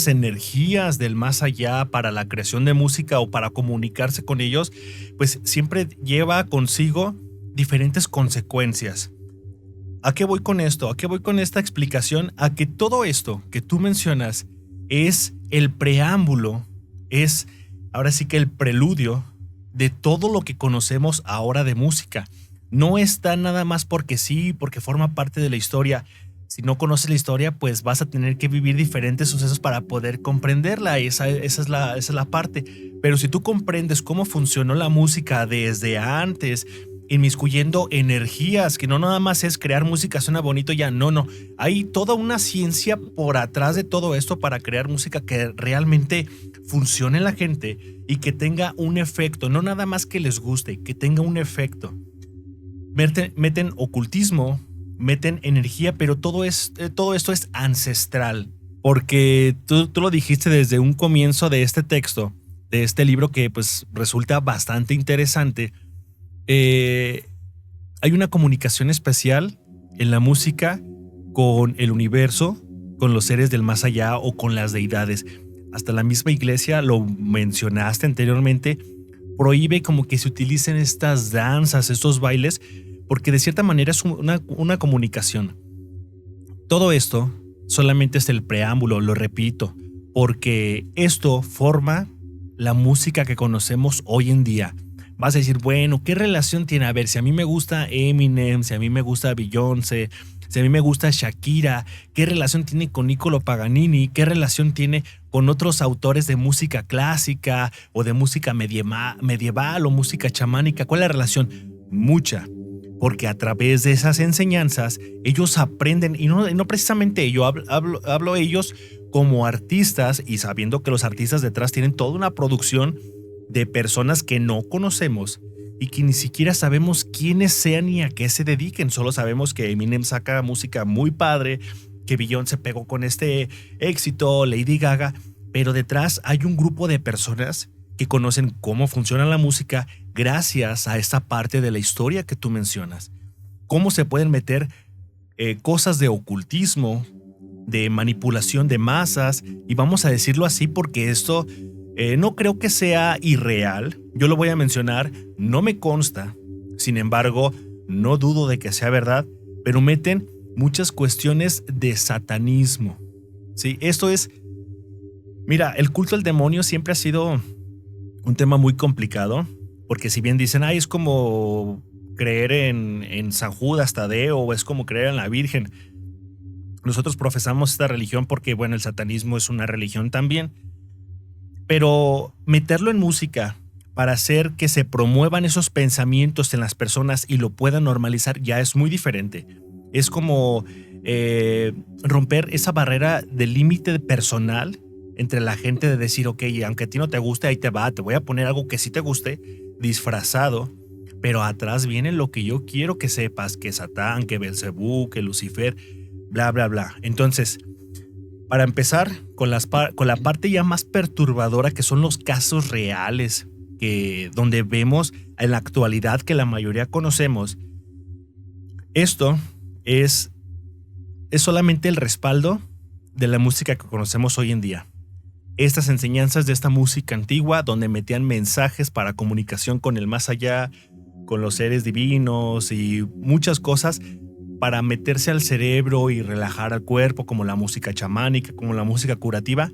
energías del más allá para la creación de música o para comunicarse con ellos, pues siempre lleva consigo diferentes consecuencias. ¿A qué voy con esto? ¿A qué voy con esta explicación? A que todo esto que tú mencionas es el preámbulo, es ahora sí que el preludio de todo lo que conocemos ahora de música. No está nada más porque sí, porque forma parte de la historia. Si no conoces la historia, pues vas a tener que vivir diferentes sucesos para poder comprenderla. Esa es la parte. Pero si tú comprendes cómo funcionó la música desde antes, inmiscuyendo energías, que no nada más es crear música, suena bonito ya, no. Hay toda una ciencia por atrás de todo esto para crear música que realmente funcione en la gente y que tenga un efecto, no nada más que les guste, que tenga un efecto. Meten ocultismo, meten energía, pero todo esto es ancestral. Porque tú lo dijiste desde un comienzo de este texto, de este libro que pues resulta bastante interesante. Hay una comunicación especial en la música con el universo, con los seres del más allá o con las deidades. Hasta la misma iglesia, lo mencionaste anteriormente, prohíbe como que se utilicen estas danzas, estos bailes, porque de cierta manera es una comunicación. Todo esto solamente es el preámbulo, lo repito, porque esto forma la música que conocemos hoy en día. Vas a decir, bueno, ¿qué relación tiene? A ver, si a mí me gusta Eminem, si a mí me gusta Beyoncé, si a mí me gusta Shakira, ¿qué relación tiene con Niccolo Paganini? ¿Qué relación tiene con otros autores de música clásica o de música medieval o música chamánica? ¿Cuál es la relación? Mucha. Porque a través de esas enseñanzas ellos aprenden, y no precisamente yo hablo ellos como artistas, y sabiendo que los artistas detrás tienen toda una producción de personas que no conocemos y que ni siquiera sabemos quiénes sean ni a qué se dediquen. Solo sabemos que Eminem saca música muy padre, que Beyoncé pegó con este éxito, Lady Gaga, pero detrás hay un grupo de personas que conocen cómo funciona la música gracias a esta parte de la historia que tú mencionas. Cómo se pueden meter cosas de ocultismo, de manipulación de masas, y vamos a decirlo así porque esto no creo que sea irreal. Yo lo voy a mencionar, no me consta, sin embargo, no dudo de que sea verdad, pero meten muchas cuestiones de satanismo. Sí, esto es... Mira, el culto al demonio siempre ha sido un tema muy complicado, porque si bien dicen, es como creer en San Judas Tadeo, o es como creer en la Virgen. Nosotros profesamos esta religión porque, bueno, el satanismo es una religión también, pero meterlo en música para hacer que se promuevan esos pensamientos en las personas y lo puedan normalizar ya es muy diferente. Es como romper esa barrera del límite personal entre la gente, de decir, ok, aunque a ti no te guste, ahí te va, te voy a poner algo que sí te guste, disfrazado, pero atrás viene lo que yo quiero que sepas, que Satán, que Belcebú, que Lucifer, bla, bla, bla. Entonces, para empezar con la parte ya más perturbadora, que son los casos reales, donde vemos en la actualidad que la mayoría conocemos, esto es solamente el respaldo de la música que conocemos hoy en día. Estas enseñanzas de esta música antigua, donde metían mensajes para comunicación con el más allá, con los seres divinos y muchas cosas para meterse al cerebro y relajar al cuerpo, como la música chamánica, como la música curativa.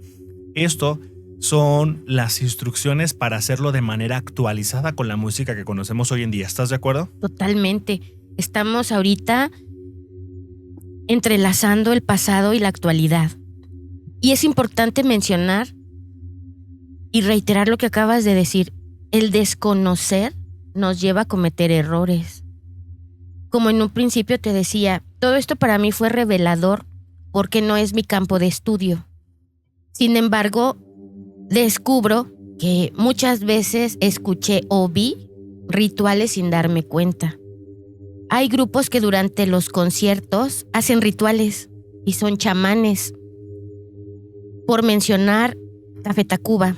Esto son las instrucciones para hacerlo de manera actualizada con la música que conocemos hoy en día. ¿Estás de acuerdo? Totalmente. Estamos ahorita entrelazando el pasado y la actualidad. Y es importante mencionar y reiterar lo que acabas de decir. El desconocer nos lleva a cometer errores. Como en un principio te decía, todo esto para mí fue revelador porque no es mi campo de estudio. Sin embargo, descubro que muchas veces escuché o vi rituales sin darme cuenta. Hay grupos que durante los conciertos hacen rituales y son chamanes. Por mencionar Café Tacuba.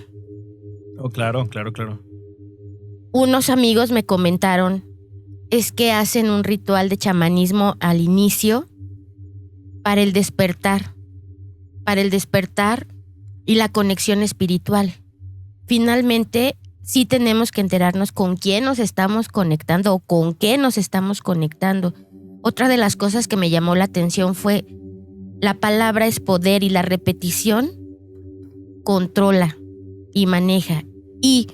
Oh, claro. Unos amigos me comentaron, es que hacen un ritual de chamanismo al inicio para el despertar y la conexión espiritual. Finalmente, sí tenemos que enterarnos con quién nos estamos conectando o con qué nos estamos conectando. Otra de las cosas que me llamó la atención fue: la palabra es poder y la repetición controla y maneja. Y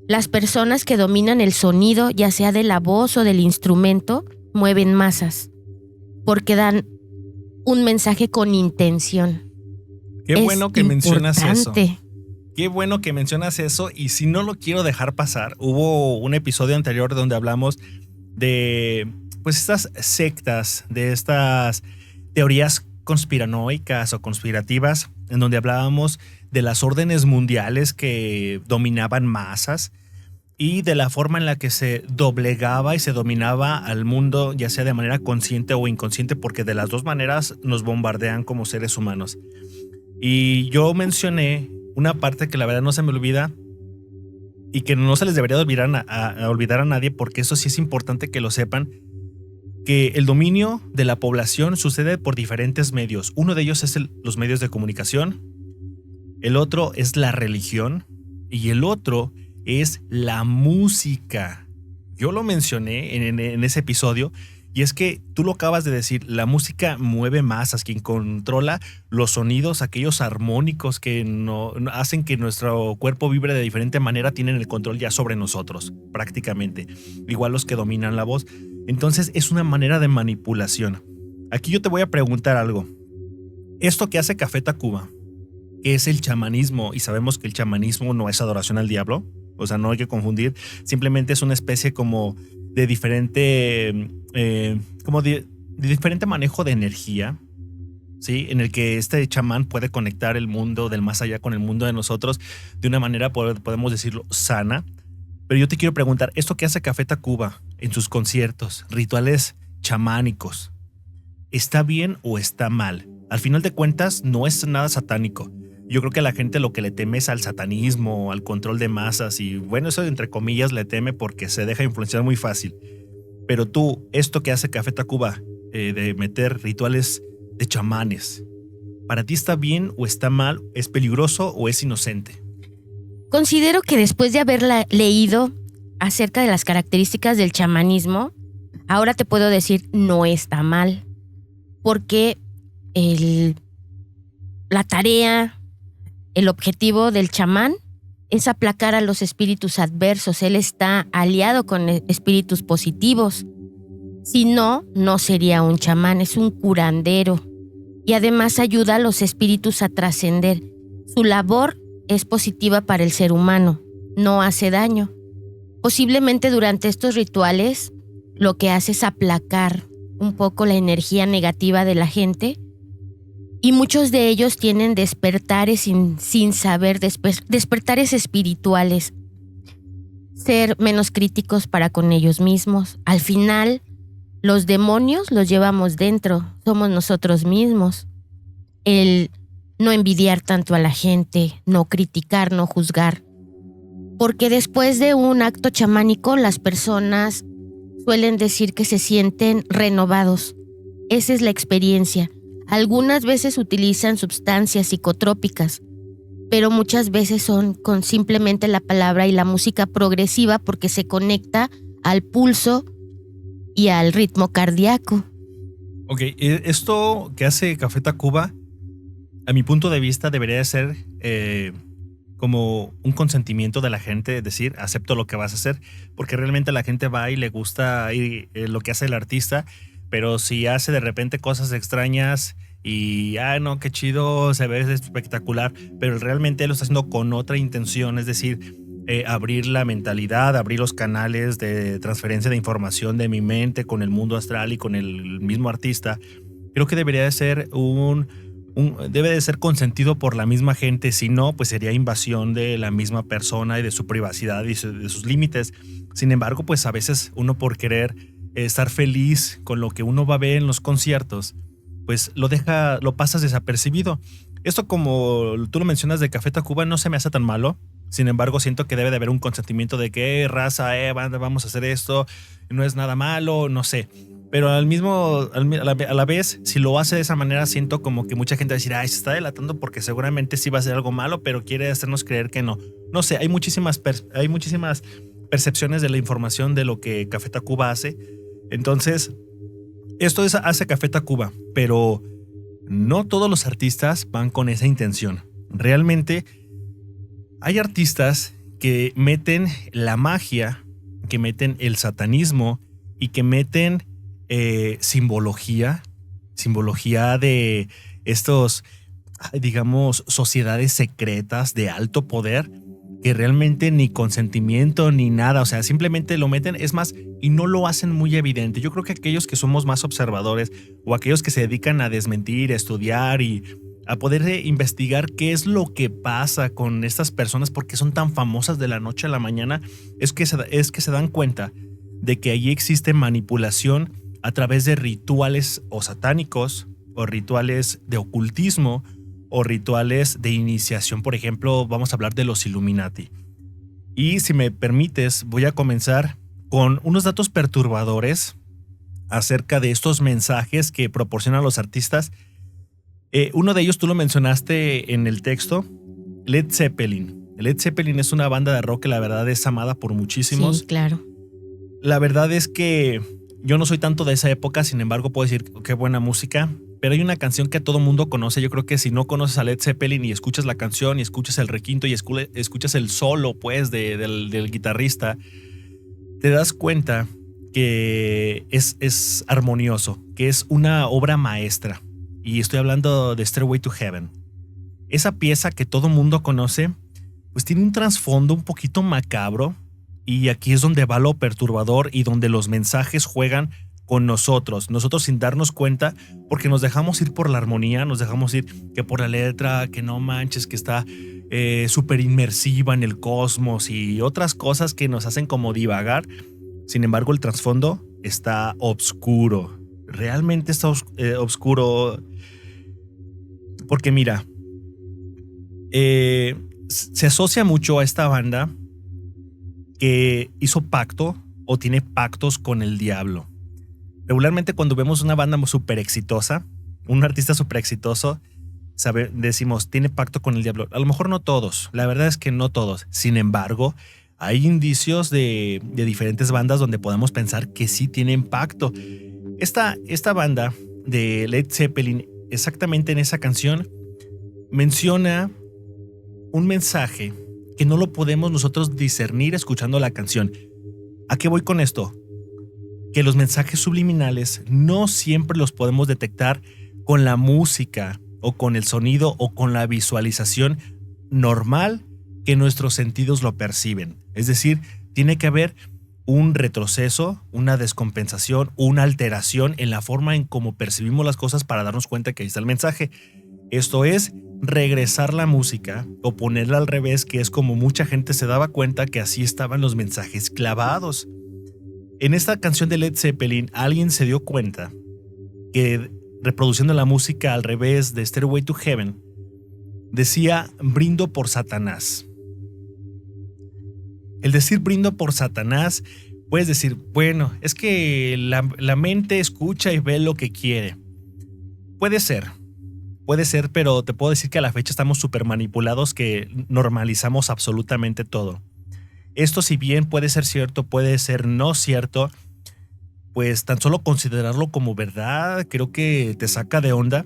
las personas que dominan el sonido, ya sea de la voz o del instrumento, mueven masas porque dan un mensaje con intención. Qué bueno que mencionas eso. Importante. Qué bueno que mencionas eso, y si no lo quiero dejar pasar, hubo un episodio anterior donde hablamos de pues estas sectas, de estas teorías conspiranoicas o conspirativas, en donde hablábamos de las órdenes mundiales que dominaban masas y de la forma en la que se doblegaba y se dominaba al mundo, ya sea de manera consciente o inconsciente, porque de las dos maneras nos bombardean como seres humanos. Y yo mencioné una parte que la verdad no se me olvida y que no se les debería olvidar a nadie, porque eso sí es importante que lo sepan, que el dominio de la población sucede por diferentes medios. Uno de ellos es los medios de comunicación, el otro es la religión y el otro es la música. Yo lo mencioné en ese episodio, y es que tú lo acabas de decir, la música mueve masas, quien controla los sonidos, aquellos armónicos que hacen que nuestro cuerpo vibre de diferente manera, tienen el control ya sobre nosotros, prácticamente. Igual los que dominan la voz. Entonces es una manera de manipulación. Aquí yo te voy a preguntar algo. Esto que hace Café Tacuba, que es el chamanismo, y sabemos que el chamanismo no es adoración al diablo, o sea, no hay que confundir, simplemente es una especie como de diferente, de diferente manejo de energía, ¿sí? En el que este chamán puede conectar el mundo del más allá con el mundo de nosotros de una manera, podemos decirlo, sana. Pero yo te quiero preguntar, esto que hace Café Tacuba en sus conciertos, rituales chamánicos, ¿está bien o está mal? Al final de cuentas, no es nada satánico. Yo creo que la gente lo que le teme es al satanismo, al control de masas, y bueno, eso entre comillas le teme porque se deja influenciar muy fácil. Pero tú, esto que hace Café Tacuba, de meter rituales de chamanes, ¿para ti está bien o está mal? ¿Es peligroso o es inocente? Considero que después de haber leído acerca de las características del chamanismo, ahora te puedo decir no está mal, porque la tarea, el objetivo del chamán es aplacar a los espíritus adversos. Él está aliado con espíritus positivos. Si no, no sería un chamán, es un curandero. Y además ayuda a los espíritus a trascender. Su labor es positiva para el ser humano, no hace daño. Posiblemente durante estos rituales lo que hace es aplacar un poco la energía negativa de la gente, y muchos de ellos tienen despertares sin saber, despertares espirituales, ser menos críticos para con ellos mismos. Al final, los demonios los llevamos dentro, somos nosotros mismos. El no envidiar tanto a la gente, no criticar, no juzgar. Porque después de un acto chamánico, las personas suelen decir que se sienten renovados. Esa es la experiencia. Algunas veces utilizan sustancias psicotrópicas, pero muchas veces son con simplemente la palabra y la música progresiva, porque se conecta al pulso y al ritmo cardíaco. Ok, esto que hace Café Tacuba, a mi punto de vista, debería de ser como un consentimiento de la gente, decir, acepto lo que vas a hacer, porque realmente la gente va y le gusta lo que hace el artista. Pero si hace de repente cosas extrañas y, no, qué chido, se ve espectacular, pero realmente lo está haciendo con otra intención, es decir, abrir la mentalidad, abrir los canales de transferencia de información de mi mente con el mundo astral y con el mismo artista, creo que debería de ser debe de ser consentido por la misma gente. Si no, pues sería invasión de la misma persona y de su privacidad y de sus límites. Sin embargo, pues a veces uno, por querer estar feliz con lo que uno va a ver en los conciertos, pues lo pasas desapercibido. Esto, como tú lo mencionas de Café Tacuba, no se me hace tan malo. Sin embargo, siento que debe de haber un consentimiento de que raza, banda, vamos a hacer esto, no es nada malo, no sé. Pero a la vez, si lo hace de esa manera, siento como que mucha gente va a decir, se está delatando porque seguramente sí va a ser algo malo, pero quiere hacernos creer que no. No sé, hay muchísimas percepciones de la información de lo que Café Tacuba hace. Entonces, esto hace Café Tacuba, pero no todos los artistas van con esa intención. Realmente Hay artistas que meten la magia, que meten el satanismo y que meten simbología de estos, digamos, sociedades secretas de alto poder que realmente ni consentimiento ni nada, o sea, simplemente lo meten, es más, y no lo hacen muy evidente. Yo creo que aquellos que somos más observadores o aquellos que se dedican a desmentir, a estudiar y a poder investigar qué es lo que pasa con estas personas, porque son tan famosas de la noche a la mañana, es que se dan cuenta de que allí existe manipulación a través de rituales o satánicos o rituales de ocultismo o rituales de iniciación. Por ejemplo, vamos a hablar de los Illuminati. Y si me permites, voy a comenzar con unos datos perturbadores acerca de estos mensajes que proporcionan los artistas. Uno de ellos tú lo mencionaste en el texto, Led Zeppelin. Led Zeppelin es una banda de rock que la verdad es amada por muchísimos. Sí, claro. La verdad es que yo no soy tanto de esa época, sin embargo puedo decir qué buena música, pero hay una canción que todo mundo conoce. Yo creo que si no conoces a Led Zeppelin y escuchas la canción y escuchas el requinto y escuchas el solo pues del guitarrista, te das cuenta que es armonioso, que es una obra maestra. Y estoy hablando de Stairway to Heaven. Esa pieza que todo mundo conoce, pues tiene un trasfondo un poquito macabro. Y aquí es donde va lo perturbador y donde los mensajes juegan con nosotros sin darnos cuenta, porque nos dejamos ir por la armonía, nos dejamos ir que por la letra, que no manches, que está súper inmersiva en el cosmos y otras cosas que nos hacen como divagar. Sin embargo, el trasfondo está oscuro. Realmente está oscuro. Porque mira, se asocia mucho a esta banda que hizo pacto o tiene pactos con el diablo. Regularmente cuando vemos una banda súper exitosa, un artista súper exitoso, decimos, tiene pacto con el diablo. A lo mejor no todos, la verdad es que no todos. Sin embargo, hay indicios de diferentes bandas donde podemos pensar que sí tienen pacto. Esta banda de Led Zeppelin, exactamente en esa canción, menciona un mensaje que no lo podemos nosotros discernir escuchando la canción. ¿A qué voy con esto? Que los mensajes subliminales no siempre los podemos detectar con la música o con el sonido o con la visualización normal que nuestros sentidos lo perciben. Es decir, tiene que haber un retroceso, una descompensación, una alteración en la forma en cómo percibimos las cosas para darnos cuenta que ahí está el mensaje. Esto es regresar la música o ponerla al revés, que es como mucha gente se daba cuenta que así estaban los mensajes clavados. En esta canción de Led Zeppelin, alguien se dio cuenta que reproduciendo la música al revés de Stairway to Heaven, decía brindo por Satanás. El decir brindo por Satanás, puedes decir, bueno, es que la mente escucha y ve lo que quiere. Puede ser, pero te puedo decir que a la fecha estamos súper manipulados, que normalizamos absolutamente todo. Esto, si bien puede ser cierto, puede ser no cierto, pues tan solo considerarlo como verdad creo que te saca de onda,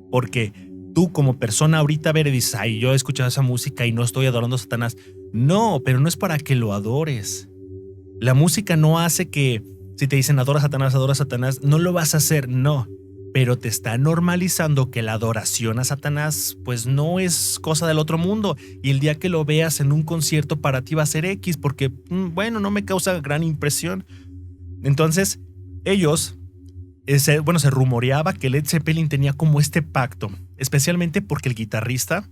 porque tú como persona ahorita ver y dices, ay, yo he escuchado esa música y no estoy adorando a Satanás. No, pero no es para que lo adores. La música no hace que, si te dicen adora a Satanás, no lo vas a hacer, no. Pero te está normalizando que la adoración a Satanás pues no es cosa del otro mundo, y el día que lo veas en un concierto para ti va a ser X, porque bueno, no me causa gran impresión. Entonces ellos, se rumoreaba que Led Zeppelin tenía como este pacto, especialmente porque el guitarrista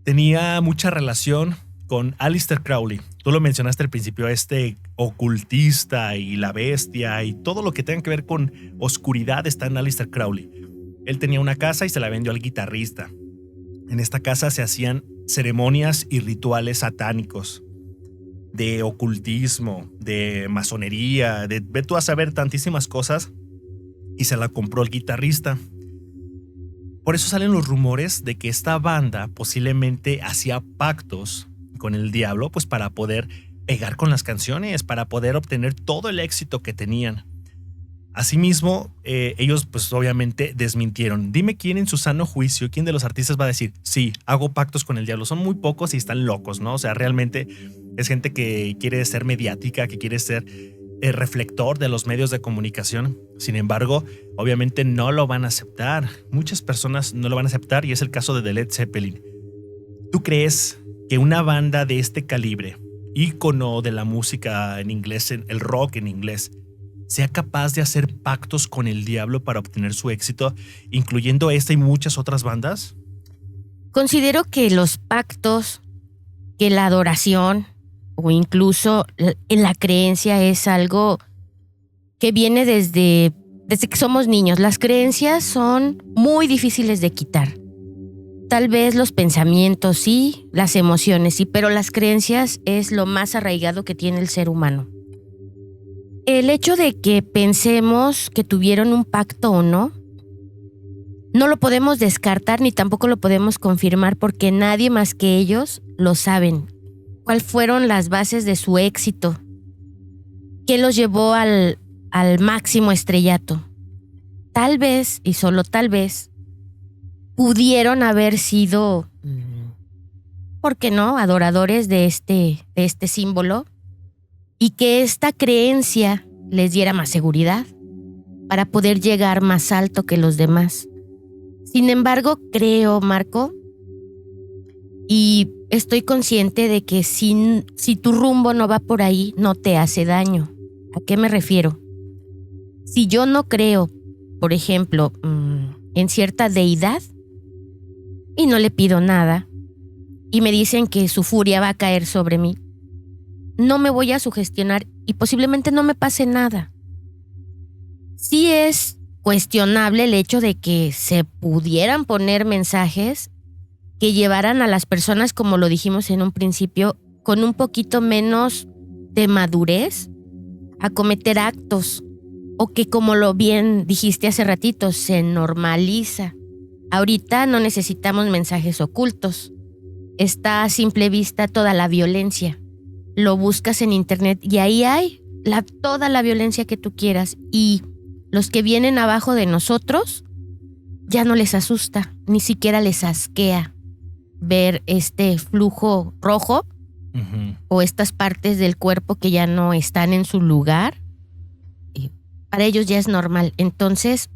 tenía mucha relación con Aleister Crowley. Tú lo mencionaste al principio, este ocultista y la bestia y todo lo que tenga que ver con oscuridad está en Aleister Crowley. Él tenía una casa y se la vendió al guitarrista. En esta casa se hacían ceremonias y rituales satánicos, de ocultismo, de masonería, ve tú a saber tantísimas cosas, y se la compró el guitarrista. Por eso salen los rumores de que esta banda posiblemente hacía pactos con el diablo, pues para poder pegar con las canciones, para poder obtener todo el éxito que tenían. Asimismo, ellos pues obviamente desmintieron. Dime quién en su sano juicio, quién de los artistas va a decir, sí, hago pactos con el diablo. Son muy pocos y están locos, ¿no? O sea, realmente es gente que quiere ser mediática, que quiere ser el reflector de los medios de comunicación. Sin embargo, obviamente no lo van a aceptar. Muchas personas no lo van a aceptar y es el caso de The Led Zeppelin. ¿Tú crees que una banda de este calibre, ícono de la música en inglés, el rock en inglés, sea capaz de hacer pactos con el diablo para obtener su éxito, incluyendo esta y muchas otras bandas? Considero que los pactos, que la adoración o incluso en la creencia es algo que viene desde que somos niños. Las creencias son muy difíciles de quitar. Tal vez los pensamientos sí, las emociones sí, pero las creencias es lo más arraigado que tiene el ser humano. El hecho de que pensemos que tuvieron un pacto o no lo podemos descartar ni tampoco lo podemos confirmar porque nadie más que ellos lo saben. ¿Cuáles fueron las bases de su éxito? ¿Qué los llevó al máximo estrellato? Tal vez, y solo tal vez, pudieron haber sido, ¿por qué no?, adoradores de este símbolo y que esta creencia les diera más seguridad para poder llegar más alto que los demás. Sin embargo, creo, Marco, y estoy consciente de que si tu rumbo no va por ahí, no te hace daño. ¿A qué me refiero? Si yo no creo, por ejemplo, en cierta deidad y no le pido nada y me dicen que su furia va a caer sobre mí, no me voy a sugestionar y posiblemente no me pase nada. Sí es cuestionable el hecho de que se pudieran poner mensajes que llevaran a las personas, como lo dijimos en un principio, con un poquito menos de madurez a cometer actos o que, como lo bien dijiste hace ratito, se normaliza. Ahorita no necesitamos mensajes ocultos. Está a simple vista toda la violencia. Lo buscas en internet y ahí hay toda la violencia que tú quieras y los que vienen abajo de nosotros ya no les asusta, ni siquiera les asquea ver este flujo rojo o estas partes del cuerpo que ya no están en su lugar. Para ellos ya es normal. Entonces,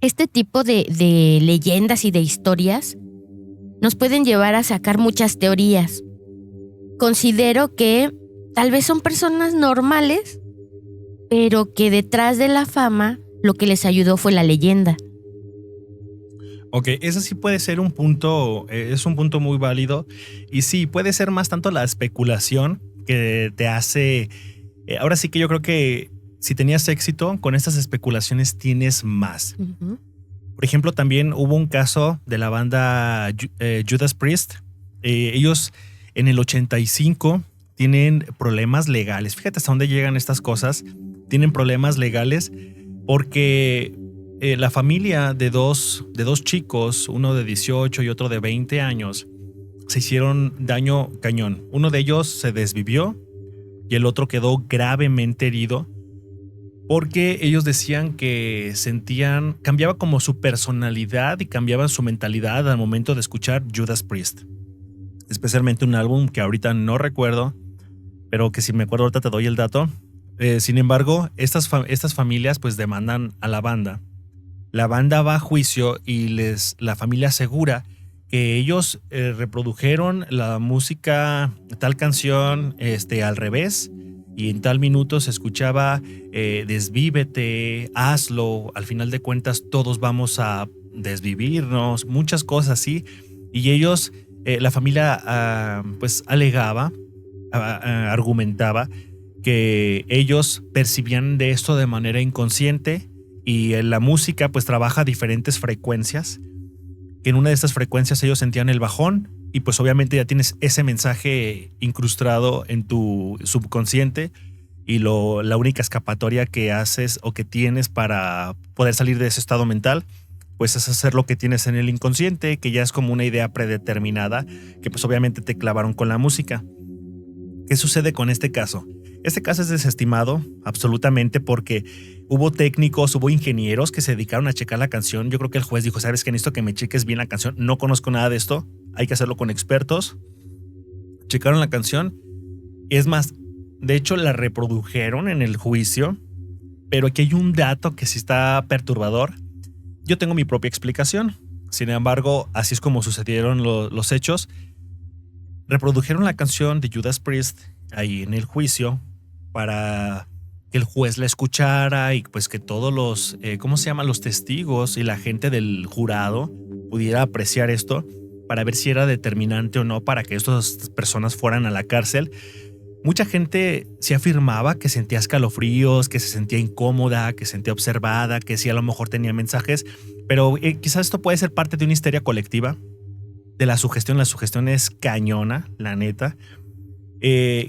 este tipo de leyendas y de historias nos pueden llevar a sacar muchas teorías. Considero que tal vez son personas normales, pero que detrás de la fama lo que les ayudó fue la leyenda. Ok, ese sí puede ser un punto, es un punto muy válido. Y sí, puede ser más tanto la especulación que te hace... ahora sí que yo creo que si tenías éxito, con estas especulaciones tienes más. Uh-huh. Por ejemplo, también hubo un caso de la banda Judas Priest. Ellos en el 85 tienen problemas legales. Fíjate hasta dónde llegan estas cosas. Tienen problemas legales porque la familia de dos chicos, uno de 18 y otro de 20 años, se hicieron daño cañón. Uno de ellos se desvivió y el otro quedó gravemente herido porque ellos decían que cambiaba como su personalidad y cambiaba su mentalidad al momento de escuchar Judas Priest. Especialmente un álbum que ahorita no recuerdo, pero que si me acuerdo ahorita te doy el dato. Sin embargo, estas familias pues demandan a la banda. La banda va a juicio y la familia asegura que ellos reprodujeron la música, tal canción al revés, y en tal minuto se escuchaba desvívete, hazlo, al final de cuentas todos vamos a desvivirnos, muchas cosas así. Y ellos, la familia pues alegaba, argumentaba que ellos percibían de esto de manera inconsciente y la música pues trabaja a diferentes frecuencias, que en una de estas frecuencias ellos sentían el bajón y pues obviamente ya tienes ese mensaje incrustado en tu subconsciente y la única escapatoria que haces o que tienes para poder salir de ese estado mental pues es hacer lo que tienes en el inconsciente, que ya es como una idea predeterminada que pues obviamente te clavaron con la música. ¿Qué sucede con este caso? Este caso es desestimado absolutamente porque hubo técnicos, hubo ingenieros que se dedicaron a checar la canción. Yo creo que el juez dijo, ¿sabes qué? Necesito que me cheques bien la canción. No conozco nada de esto. Hay que hacerlo con expertos. Checaron la canción. Es más, de hecho la reprodujeron en el juicio. Pero aquí hay un dato que sí está perturbador. Yo tengo mi propia explicación. Sin embargo, así es como sucedieron los hechos. Reprodujeron la canción de Judas Priest ahí en el juicio para que el juez la escuchara y pues que todos los, los testigos y la gente del jurado pudiera apreciar esto para ver si era determinante o no para que estas personas fueran a la cárcel. Mucha gente sí afirmaba que sentía escalofríos, que se sentía incómoda, que se sentía observada, que sí a lo mejor tenía mensajes, pero quizás esto puede ser parte de una histeria colectiva, de la sugestión. La sugestión es cañona, la neta.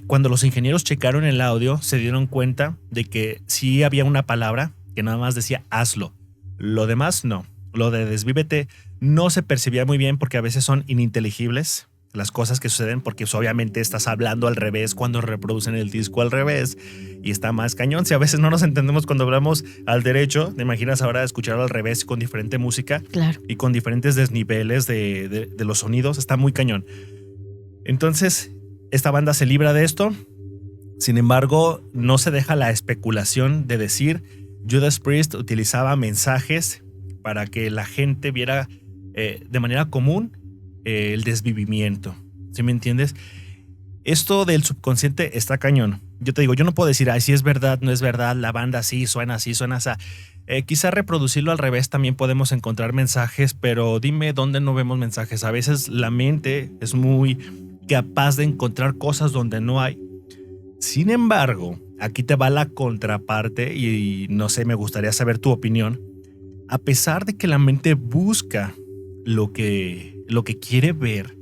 Cuando los ingenieros checaron el audio, se dieron cuenta de que sí había una palabra que nada más decía hazlo. Lo demás no. Lo de desvívete no se percibía muy bien porque a veces son ininteligibles las cosas que suceden, porque pues, obviamente estás hablando al revés cuando reproducen el disco al revés y está más cañón. Si a veces no nos entendemos cuando hablamos al derecho, ¿te imaginas ahora escucharlo al revés con diferente música? Claro. Y con diferentes desniveles de los sonidos? Está muy cañón. Entonces, esta banda se libra de esto. Sin embargo, no se deja la especulación de decir Judas Priest utilizaba mensajes para que la gente viera de manera común el desvivimiento. ¿Sí me entiendes? Esto del subconsciente está cañón. Yo te digo, yo no puedo decir, ay, si es verdad, no es verdad, la banda sí, suena así, suena así. Quizá reproducirlo al revés también podemos encontrar mensajes, pero dime dónde no vemos mensajes. A veces la mente es muy capaz de encontrar cosas donde no hay. Sin embargo, aquí te va la contraparte y no sé, me gustaría saber tu opinión. A pesar de que la mente busca lo que quiere ver,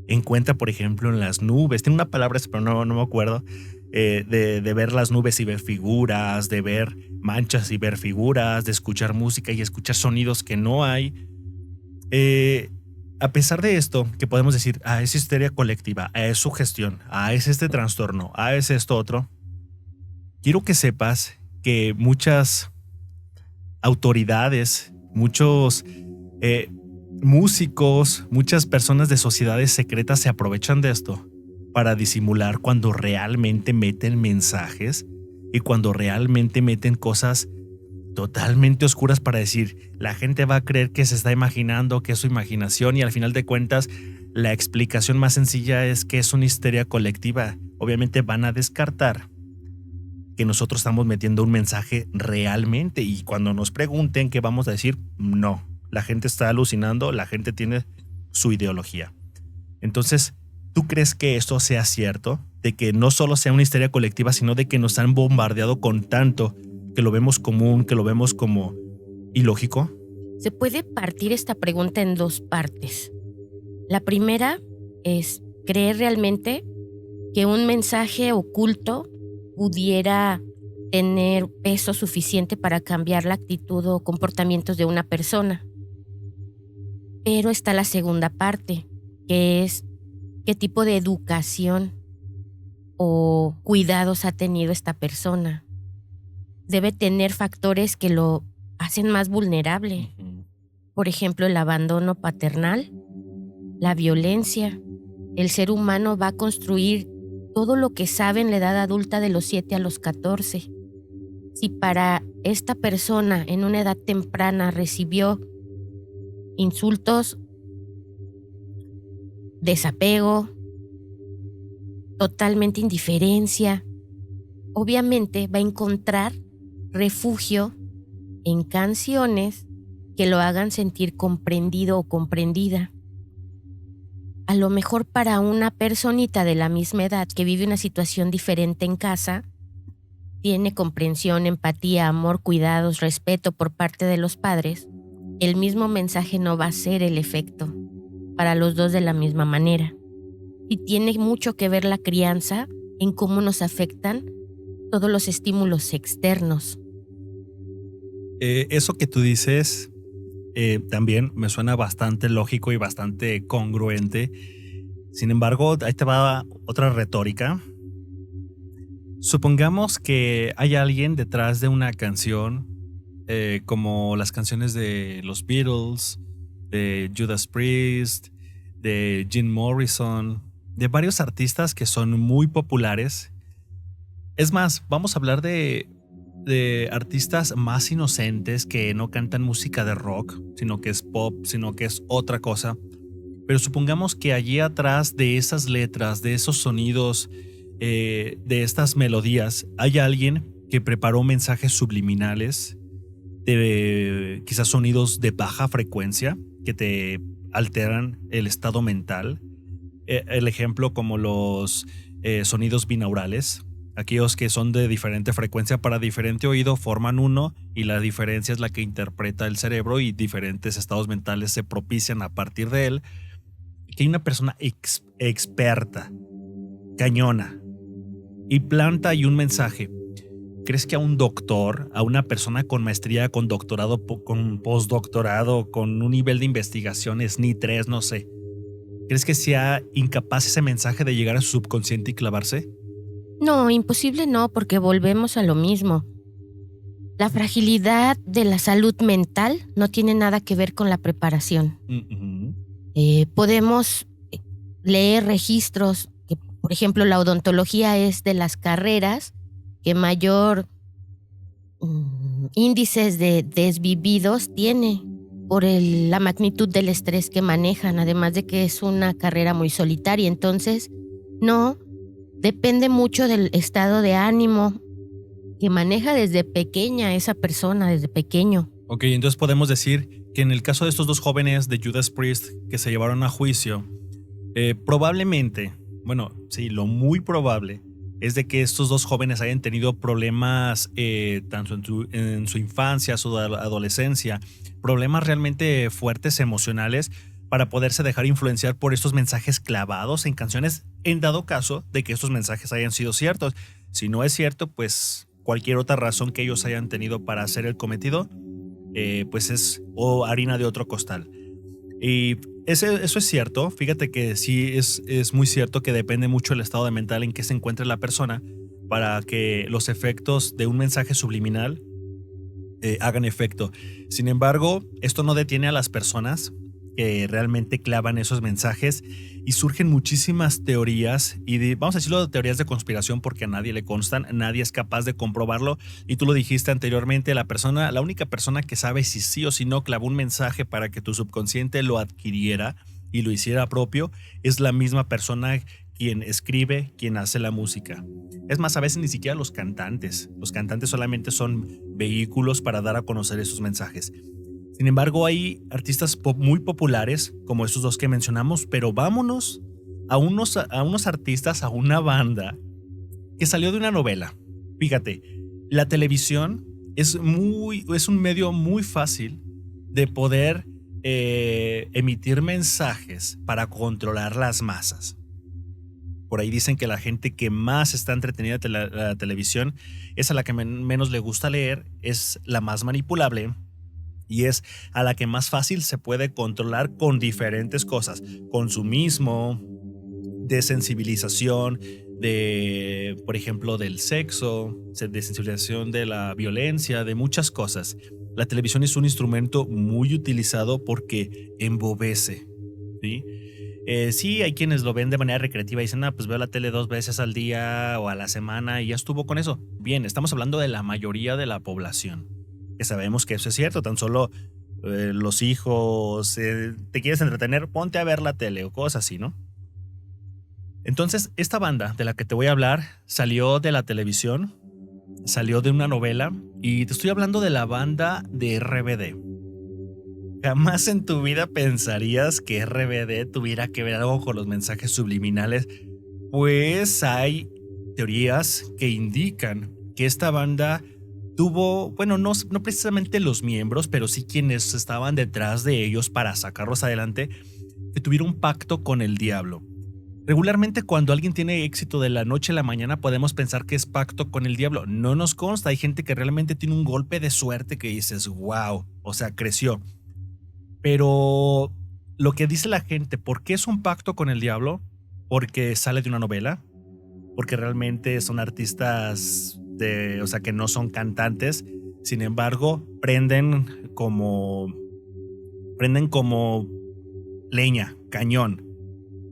encuentra, por ejemplo, en las nubes. Tiene una palabra, pero no me acuerdo. De ver las nubes y ver figuras, de ver manchas y ver figuras, de escuchar música y escuchar sonidos que no hay. A pesar de esto, que podemos decir, es histeria colectiva, es sugestión, es este trastorno, es esto otro. Quiero que sepas que muchas autoridades, muchos músicos, muchas personas de sociedades secretas se aprovechan de esto para disimular cuando realmente meten mensajes y cuando realmente meten cosas totalmente oscuras para decir, la gente va a creer que se está imaginando, que es su imaginación, y al final de cuentas la explicación más sencilla es que es una histeria colectiva. Obviamente van a descartar que nosotros estamos metiendo un mensaje realmente, y cuando nos pregunten, ¿qué vamos a decir? No, la gente está alucinando, la gente tiene su ideología. Entonces, ¿tú crees que esto sea cierto? De que no solo sea una histeria colectiva, sino de que nos han bombardeado con tanto que lo vemos común, que lo vemos como ilógico. Se puede partir esta pregunta en dos partes. La primera es creer realmente que un mensaje oculto pudiera tener peso suficiente para cambiar la actitud o comportamientos de una persona. Pero está la segunda parte, que es qué tipo de educación o cuidados ha tenido esta persona. Debe tener factores que lo hacen más vulnerable. Por ejemplo, el abandono paternal, la violencia. El ser humano va a construir todo lo que sabe en la edad adulta de los 7 a los 14. Si para esta persona en una edad temprana recibió insultos, desapego, totalmente indiferencia, obviamente va a encontrar refugio en canciones que lo hagan sentir comprendido o comprendida. A lo mejor para una personita de la misma edad que vive una situación diferente en casa, tiene comprensión, empatía, amor, cuidados, respeto por parte de los padres, el mismo mensaje no va a ser el efecto para los dos de la misma manera. Y tiene mucho que ver la crianza en cómo nos afectan todos los estímulos externos. Eso que tú dices también me suena bastante lógico y bastante congruente. Sin embargo, ahí te va otra retórica. Supongamos que hay alguien detrás de una canción, como las canciones de los Beatles, de Judas Priest, de Jim Morrison, de varios artistas que son muy populares. Es más, vamos a hablar de artistas más inocentes que no cantan música de rock, sino que es pop, sino que es otra cosa. Pero supongamos que allí atrás de esas letras, de esos sonidos, de estas melodías, hay alguien que preparó mensajes subliminales, de quizás sonidos de baja frecuencia que te alteran el estado mental. El ejemplo como los sonidos binaurales, aquellos que son de diferente frecuencia para diferente oído forman uno y la diferencia es la que interpreta el cerebro y diferentes estados mentales se propician a partir de él. Que hay una persona experta, cañona, y planta ahí un mensaje. ¿Crees que a un doctor, a una persona con maestría, con doctorado, con postdoctorado, con un nivel de investigación SNI 3, no sé, crees que sea incapaz ese mensaje de llegar a su subconsciente y clavarse? No, imposible no, porque volvemos a lo mismo. La fragilidad de la salud mental no tiene nada que ver con la preparación. Podemos leer registros, que, por ejemplo, la odontología es de las carreras que mayor índices de desvividos tiene por la magnitud del estrés que manejan, además de que es una carrera muy solitaria. Entonces, no, depende mucho del estado de ánimo que maneja desde pequeña esa persona, desde pequeño. Ok, entonces podemos decir que en el caso de estos dos jóvenes de Judas Priest que se llevaron a juicio, probablemente, bueno, sí, lo muy probable es de que estos dos jóvenes hayan tenido problemas tanto en su infancia, su adolescencia, problemas realmente fuertes emocionales para poderse dejar influenciar por estos mensajes clavados en canciones, en dado caso de que estos mensajes hayan sido ciertos. Si no es cierto, pues cualquier otra razón que ellos hayan tenido para hacer el cometido, pues es harina de otro costal. Y eso es cierto. Fíjate que sí es muy cierto que depende mucho del estado de mental en que se encuentre la persona para que los efectos de un mensaje subliminal hagan efecto. Sin embargo, esto no detiene a las personas que realmente clavan esos mensajes y surgen muchísimas teorías y vamos a decirlo, teorías de conspiración porque a nadie le constan, nadie es capaz de comprobarlo y tú lo dijiste anteriormente, la única persona que sabe si sí o si no clavó un mensaje para que tu subconsciente lo adquiriera y lo hiciera propio es la misma persona quien escribe, quien hace la música. Es más, a veces ni siquiera los cantantes solamente son vehículos para dar a conocer esos mensajes. Sin embargo, hay artistas muy populares, como estos dos que mencionamos, pero vámonos a unos artistas, a una banda que salió de una novela. Fíjate, la televisión es un medio muy fácil de poder emitir mensajes para controlar las masas. Por ahí dicen que la gente que más está entretenida de la televisión es a la que menos le gusta leer, es la más manipulable y es a la que más fácil se puede controlar con diferentes cosas. Consumismo, desensibilización por ejemplo, del sexo, desensibilización de la violencia, de muchas cosas. La televisión es un instrumento muy utilizado porque embobece, ¿sí? Sí, hay quienes lo ven de manera recreativa y dicen, pues veo la tele 2 veces al día o a la semana y ya estuvo con eso. Bien, estamos hablando de la mayoría de la población, que sabemos que eso es cierto, tan solo los hijos, te quieres entretener, ponte a ver la tele o cosas así, ¿no? Entonces, esta banda de la que te voy a hablar salió de la televisión, salió de una novela y te estoy hablando de la banda de RBD. Jamás en tu vida pensarías que RBD tuviera que ver algo con los mensajes subliminales, pues hay teorías que indican que esta banda tuvo, bueno, no precisamente los miembros, pero sí quienes estaban detrás de ellos para sacarlos adelante, que tuvieron un pacto con el diablo. Regularmente cuando alguien tiene éxito de la noche a la mañana podemos pensar que es pacto con el diablo. No nos consta, hay gente que realmente tiene un golpe de suerte que dices, wow, o sea, creció. Pero lo que dice la gente, ¿por qué es un pacto con el diablo? Porque sale de una novela. porque realmente son artistas o sea, que no son cantantes. Sin embargo, prenden como leña, cañón.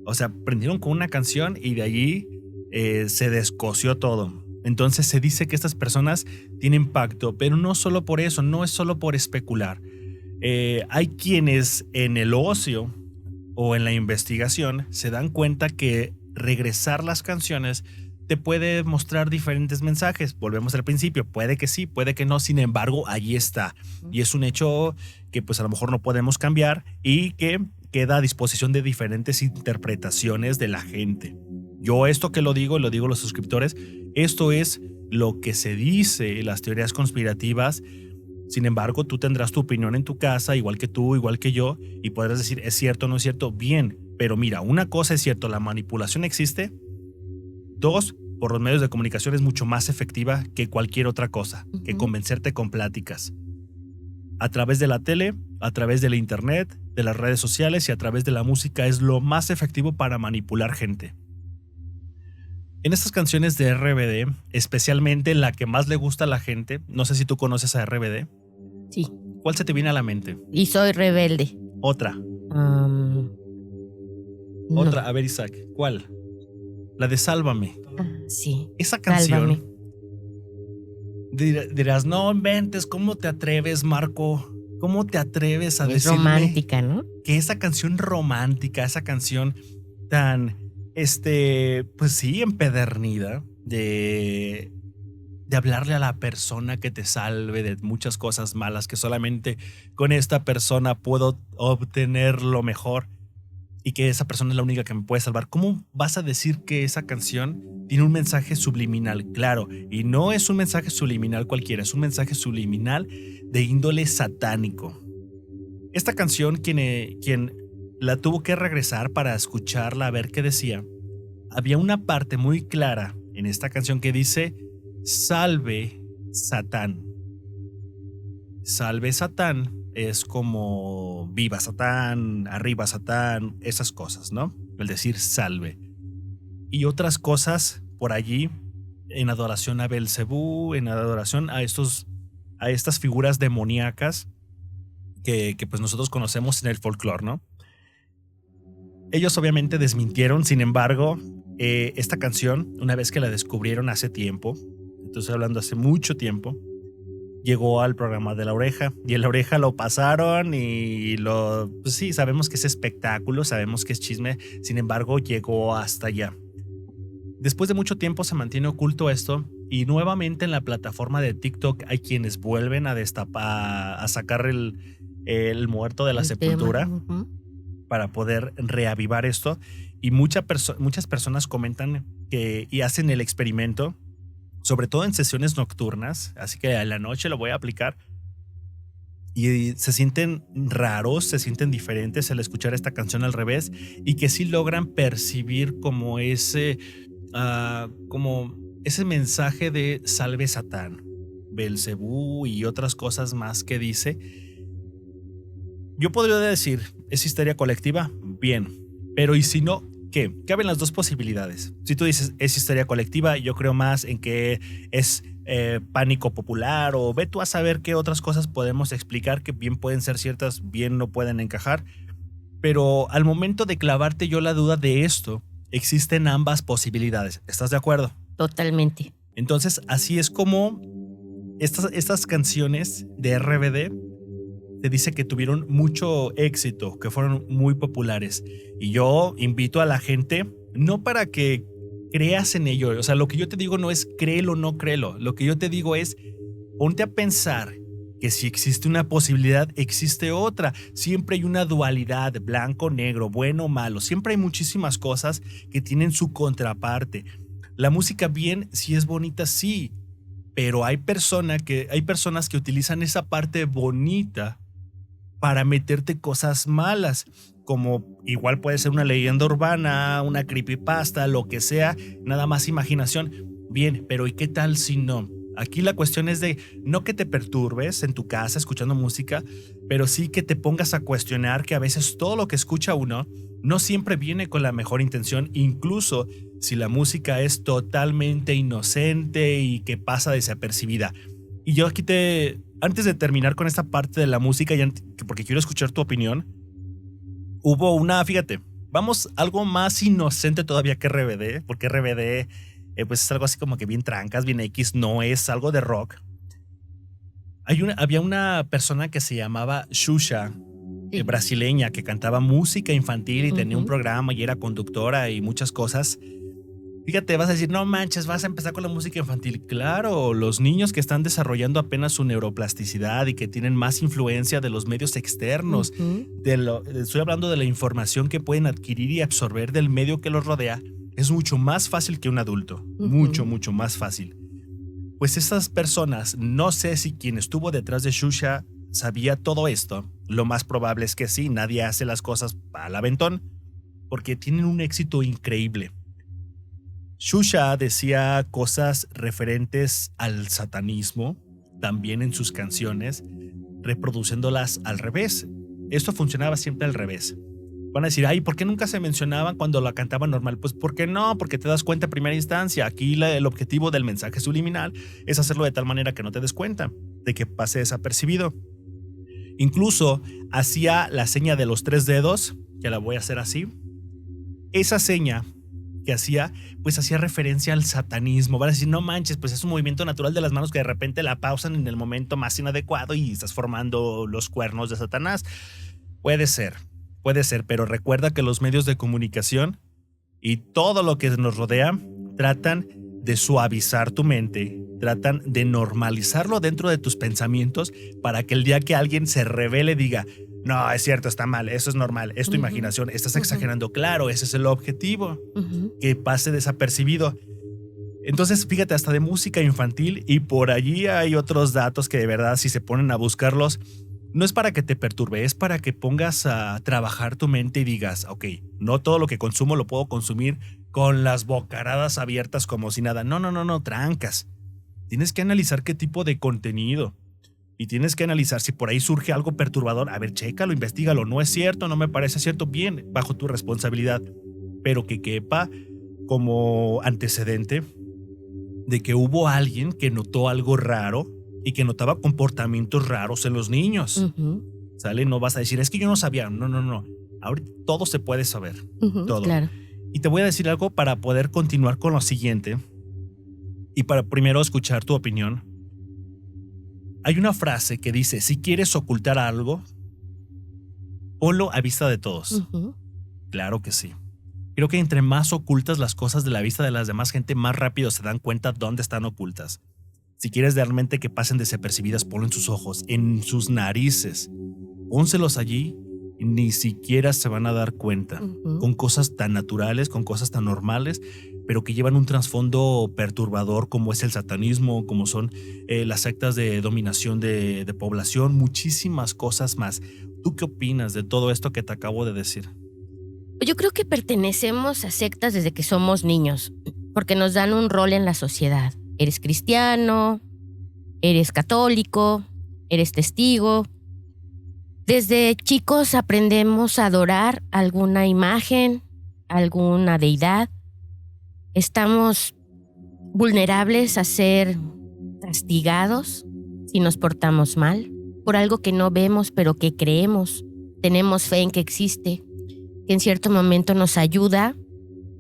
O sea, prendieron con una canción y de allí se descoció todo. Entonces se dice que estas personas tienen pacto, pero no solo por eso, no es solo por especular. Hay quienes en el ocio o en la investigación se dan cuenta que regresar las canciones te puede mostrar diferentes mensajes. Volvemos al principio, puede que sí, puede que no, sin embargo, allí está. Y es un hecho que pues a lo mejor no podemos cambiar y que queda a disposición de diferentes interpretaciones de la gente. Yo esto que lo digo a los suscriptores, esto es lo que se dice, las teorías conspirativas. Sin embargo, tú tendrás tu opinión en tu casa, igual que tú, igual que yo, y podrás decir, ¿es cierto o no es cierto? Bien, pero mira, una cosa es cierto, la manipulación existe. 2, por los medios de comunicación es mucho más efectiva que cualquier otra cosa, que convencerte con pláticas. A través de la tele, a través de la internet, de las redes sociales y a través de la música es lo más efectivo para manipular gente. En estas canciones de RBD, especialmente la que más le gusta a la gente, no sé si tú conoces a RBD. Sí. ¿Cuál se te viene a la mente? Y soy rebelde. Otra. No. Otra, a ver, Isaac, ¿cuál? La de Sálvame. Sí. Esa canción. Sálvame. Dirás, no inventes, ¿cómo te atreves, Marco? ¿Cómo te atreves a decirme? Es romántica, ¿no? Que esa canción romántica, esa canción tan, pues sí, empedernida de hablarle a la persona que te salve de muchas cosas malas, que solamente con esta persona puedo obtener lo mejor y que esa persona es la única que me puede salvar. ¿Cómo vas a decir que esa canción tiene un mensaje subliminal? Claro, y no es un mensaje subliminal cualquiera, es un mensaje subliminal de índole satánico. Esta canción, quien la tuvo que regresar para escucharla, a ver qué decía, había una parte muy clara en esta canción que dice, salve Satán. Salve Satán es como viva Satán, arriba Satán, esas cosas, ¿no? El decir salve. Y otras cosas por allí en adoración a Belcebú, en adoración a estas figuras demoníacas que pues nosotros conocemos en el folclore, ¿no? Ellos obviamente desmintieron, sin embargo, esta canción, una vez que la descubrieron hace tiempo, estoy hablando hace mucho tiempo, llegó al programa de La Oreja y en La Oreja lo pasaron y pues sí, sabemos que es espectáculo, sabemos que es chisme, sin embargo llegó hasta allá. Después de mucho tiempo se mantiene oculto esto y nuevamente en la plataforma de TikTok hay quienes vuelven a destapar, a sacar el muerto de la sepultura para poder reavivar esto y muchas personas comentan y hacen el experimento, sobre todo en sesiones nocturnas, así que a la noche lo voy a aplicar y se sienten raros, se sienten diferentes al escuchar esta canción al revés y que sí logran percibir como ese mensaje de salve Satán, Belcebú y otras cosas más que dice. Yo podría decir, ¿es histeria colectiva? Bien, pero ¿y si no? ¿Qué? Caben las dos posibilidades. Si tú dices es histeria colectiva, yo creo más en que es pánico popular o ve tú a saber qué otras cosas podemos explicar que bien pueden ser ciertas, bien no pueden encajar. Pero al momento de clavarte yo la duda de esto, existen ambas posibilidades. ¿Estás de acuerdo? Totalmente. Entonces, así es como estas canciones de RBD te dice que tuvieron mucho éxito, que fueron muy populares. Y yo invito a la gente, no para que creas en ello, o sea, lo que yo te digo no es créelo o no créelo, lo que yo te digo es ponte a pensar que si existe una posibilidad, existe otra. Siempre hay una dualidad, blanco, negro, bueno o malo. Siempre hay muchísimas cosas que tienen su contraparte. La música bien, sí es bonita, sí, pero hay personas que utilizan esa parte bonita para meterte cosas malas, como igual puede ser una leyenda urbana, una creepypasta, lo que sea, nada más imaginación. Bien, pero ¿y qué tal si no? Aquí la cuestión es de no que te perturbes en tu casa escuchando música, pero sí que te pongas a cuestionar que a veces todo lo que escucha uno no siempre viene con la mejor intención, incluso si la música es totalmente inocente y que pasa desapercibida. Y yo aquí antes de terminar con esta parte de la música, porque quiero escuchar tu opinión, fíjate, vamos algo más inocente todavía que RBD, porque RBD pues es algo así como que bien trancas, bien X, no es algo de rock. Había una persona que se llamaba Xuxa, Sí. brasileña, que cantaba música infantil y tenía un programa y era conductora y muchas cosas. Fíjate, vas a decir, no manches, vas a empezar con la música infantil. Claro, los niños que están desarrollando apenas su neuroplasticidad y que tienen más influencia de los medios externos, estoy hablando de la información que pueden adquirir y absorber del medio que los rodea, es mucho más fácil que un adulto. Mucho, mucho más fácil. Pues esas personas, no sé si quien estuvo detrás de Xuxa sabía todo esto. Lo más probable es que sí, nadie hace las cosas al aventón, porque tienen un éxito increíble. Xuxa decía cosas referentes al satanismo, también en sus canciones, reproduciéndolas al revés. Esto funcionaba siempre al revés. Van a decir, ay, ¿por qué nunca se mencionaban cuando la cantaban normal? Pues ¿por qué no? Porque te das cuenta en primera instancia. Aquí el objetivo del mensaje subliminal es hacerlo de tal manera que no te des cuenta, de que pase desapercibido. Incluso hacía la seña de los 3 dedos, que la voy a hacer así. Esa seña que hacía, pues hacía referencia al satanismo. Van a decir, no manches, pues es un movimiento natural de las manos que de repente la pausan en el momento más inadecuado y estás formando los cuernos de Satanás. Puede ser, pero recuerda que los medios de comunicación y todo lo que nos rodea tratan de suavizar tu mente, tratan de normalizarlo dentro de tus pensamientos para que el día que alguien se revele diga, no, es cierto, está mal, eso es normal, es tu imaginación, estás exagerando. Claro, ese es el objetivo, que pase desapercibido. Entonces, fíjate, hasta de música infantil, y por allí hay otros datos que de verdad, si se ponen a buscarlos, no es para que te perturbe, es para que pongas a trabajar tu mente y digas, ok, no todo lo que consumo lo puedo consumir con las bocaradas abiertas como si nada. No, trancas. Tienes que analizar qué tipo de contenido. Y tienes que analizar si por ahí surge algo perturbador. A ver, chécalo, investígalo. No es cierto, no me parece cierto. Bien, bajo tu responsabilidad. Pero que quepa como antecedente de que hubo alguien que notó algo raro y que notaba comportamientos raros en los niños. ¿Sale? No vas a decir, es que yo no sabía. No. Ahorita todo se puede saber. Todo. Claro. Y te voy a decir algo para poder continuar con lo siguiente y para primero escuchar tu opinión. Hay una frase que dice, si quieres ocultar algo, ponlo a vista de todos. Claro que sí. Creo que entre más ocultas las cosas de la vista de las demás gente, más rápido se dan cuenta dónde están ocultas. Si quieres realmente que pasen desapercibidas, ponlo en sus ojos, en sus narices. Pónselos allí y ni siquiera se van a dar cuenta. Con cosas tan naturales, con cosas tan normales, pero que llevan un trasfondo perturbador como es el satanismo, como son las sectas de dominación de población, muchísimas cosas más. ¿Tú qué opinas de todo esto que te acabo de decir? Yo creo que pertenecemos a sectas desde que somos niños, porque nos dan un rol en la sociedad. Eres cristiano, eres católico, eres testigo. Desde chicos aprendemos a adorar alguna imagen, alguna deidad. Estamos vulnerables a ser castigados si nos portamos mal por algo que no vemos pero que creemos. Tenemos fe en que existe, que en cierto momento nos ayuda,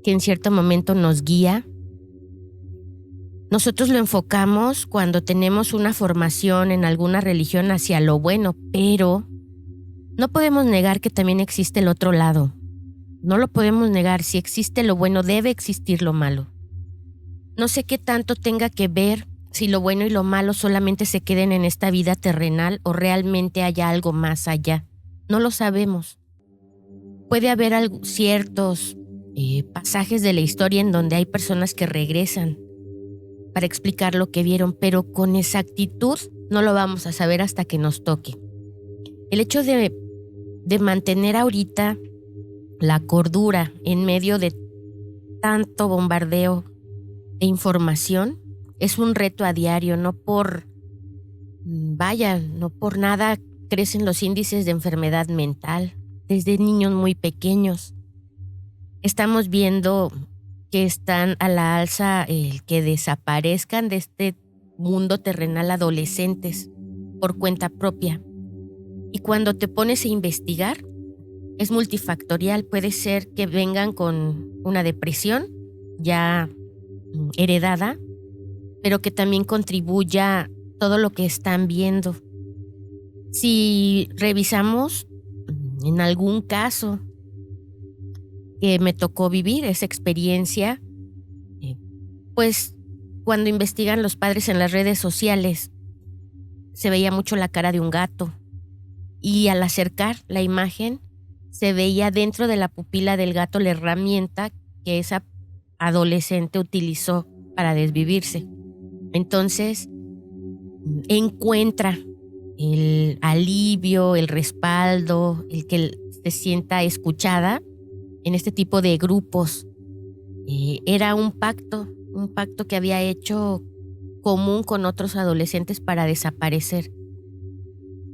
que en cierto momento nos guía. Nosotros lo enfocamos cuando tenemos una formación en alguna religión hacia lo bueno, pero no podemos negar que también existe el otro lado. No lo podemos negar. Si existe lo bueno, debe existir lo malo. No sé qué tanto tenga que ver si lo bueno y lo malo solamente se queden en esta vida terrenal o realmente haya algo más allá. No lo sabemos. Puede haber ciertos pasajes de la historia en donde hay personas que regresan para explicar lo que vieron, pero con exactitud no lo vamos a saber hasta que nos toque. El hecho de mantener ahorita la cordura en medio de tanto bombardeo de información es un reto a diario, no por nada crecen los índices de enfermedad mental desde niños muy pequeños. Estamos viendo que están a la alza el que desaparezcan de este mundo terrenal adolescentes por cuenta propia. Y cuando te pones a investigar, es multifactorial. Puede ser que vengan con una depresión ya heredada, pero que también contribuya todo lo que están viendo. Si revisamos en algún caso que me tocó vivir esa experiencia, pues cuando investigan los padres en las redes sociales, se veía mucho la cara de un gato y al acercar la imagen se veía dentro de la pupila del gato la herramienta que esa adolescente utilizó para desvivirse. Entonces encuentra el alivio, el respaldo, el que se sienta escuchada en este tipo de grupos. Era un pacto que había hecho común con otros adolescentes para desaparecer.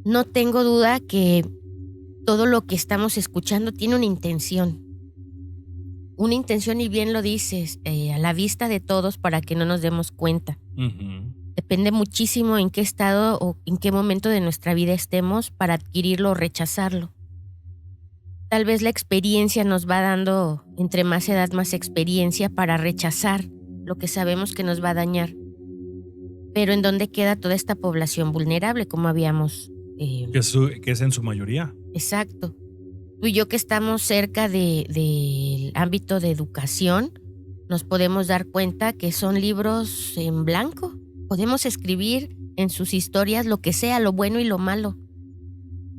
No tengo duda que todo lo que estamos escuchando tiene una intención y bien lo dices, a la vista de todos para que no nos demos cuenta. Uh-huh. Depende muchísimo en qué estado o en qué momento de nuestra vida estemos para adquirirlo o rechazarlo. Tal vez la experiencia nos va dando, entre más edad, más experiencia para rechazar lo que sabemos que nos va a dañar. Pero ¿en dónde queda toda esta población vulnerable, como habíamos? Que es en su mayoría. Exacto. Tú y yo que estamos cerca del ámbito de educación, nos podemos dar cuenta que son libros en blanco. Podemos escribir en sus historias lo que sea, lo bueno y lo malo.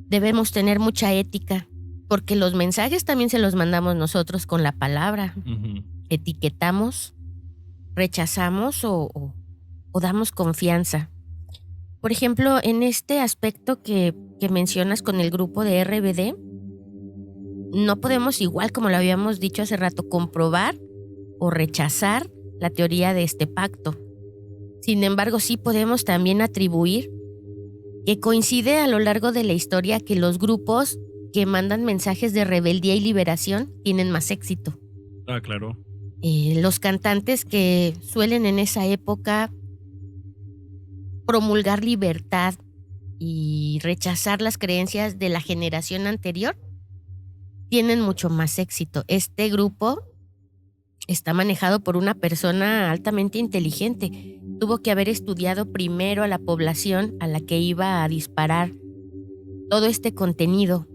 Debemos tener mucha ética, porque los mensajes también se los mandamos nosotros con la palabra. Uh-huh. Etiquetamos, rechazamos o damos confianza. Por ejemplo, en este aspecto que mencionas con el grupo de RBD, no podemos, igual como lo habíamos dicho hace rato, comprobar o rechazar la teoría de este pacto. Sin embargo, sí podemos también atribuir que coincide a lo largo de la historia que los grupos que mandan mensajes de rebeldía y liberación tienen más éxito. Ah, claro. Los cantantes que suelen en esa época promulgar libertad y rechazar las creencias de la generación anterior tienen mucho más éxito. Este grupo está manejado por una persona altamente inteligente. Tuvo que haber estudiado primero a la población a la que iba a disparar todo este contenido,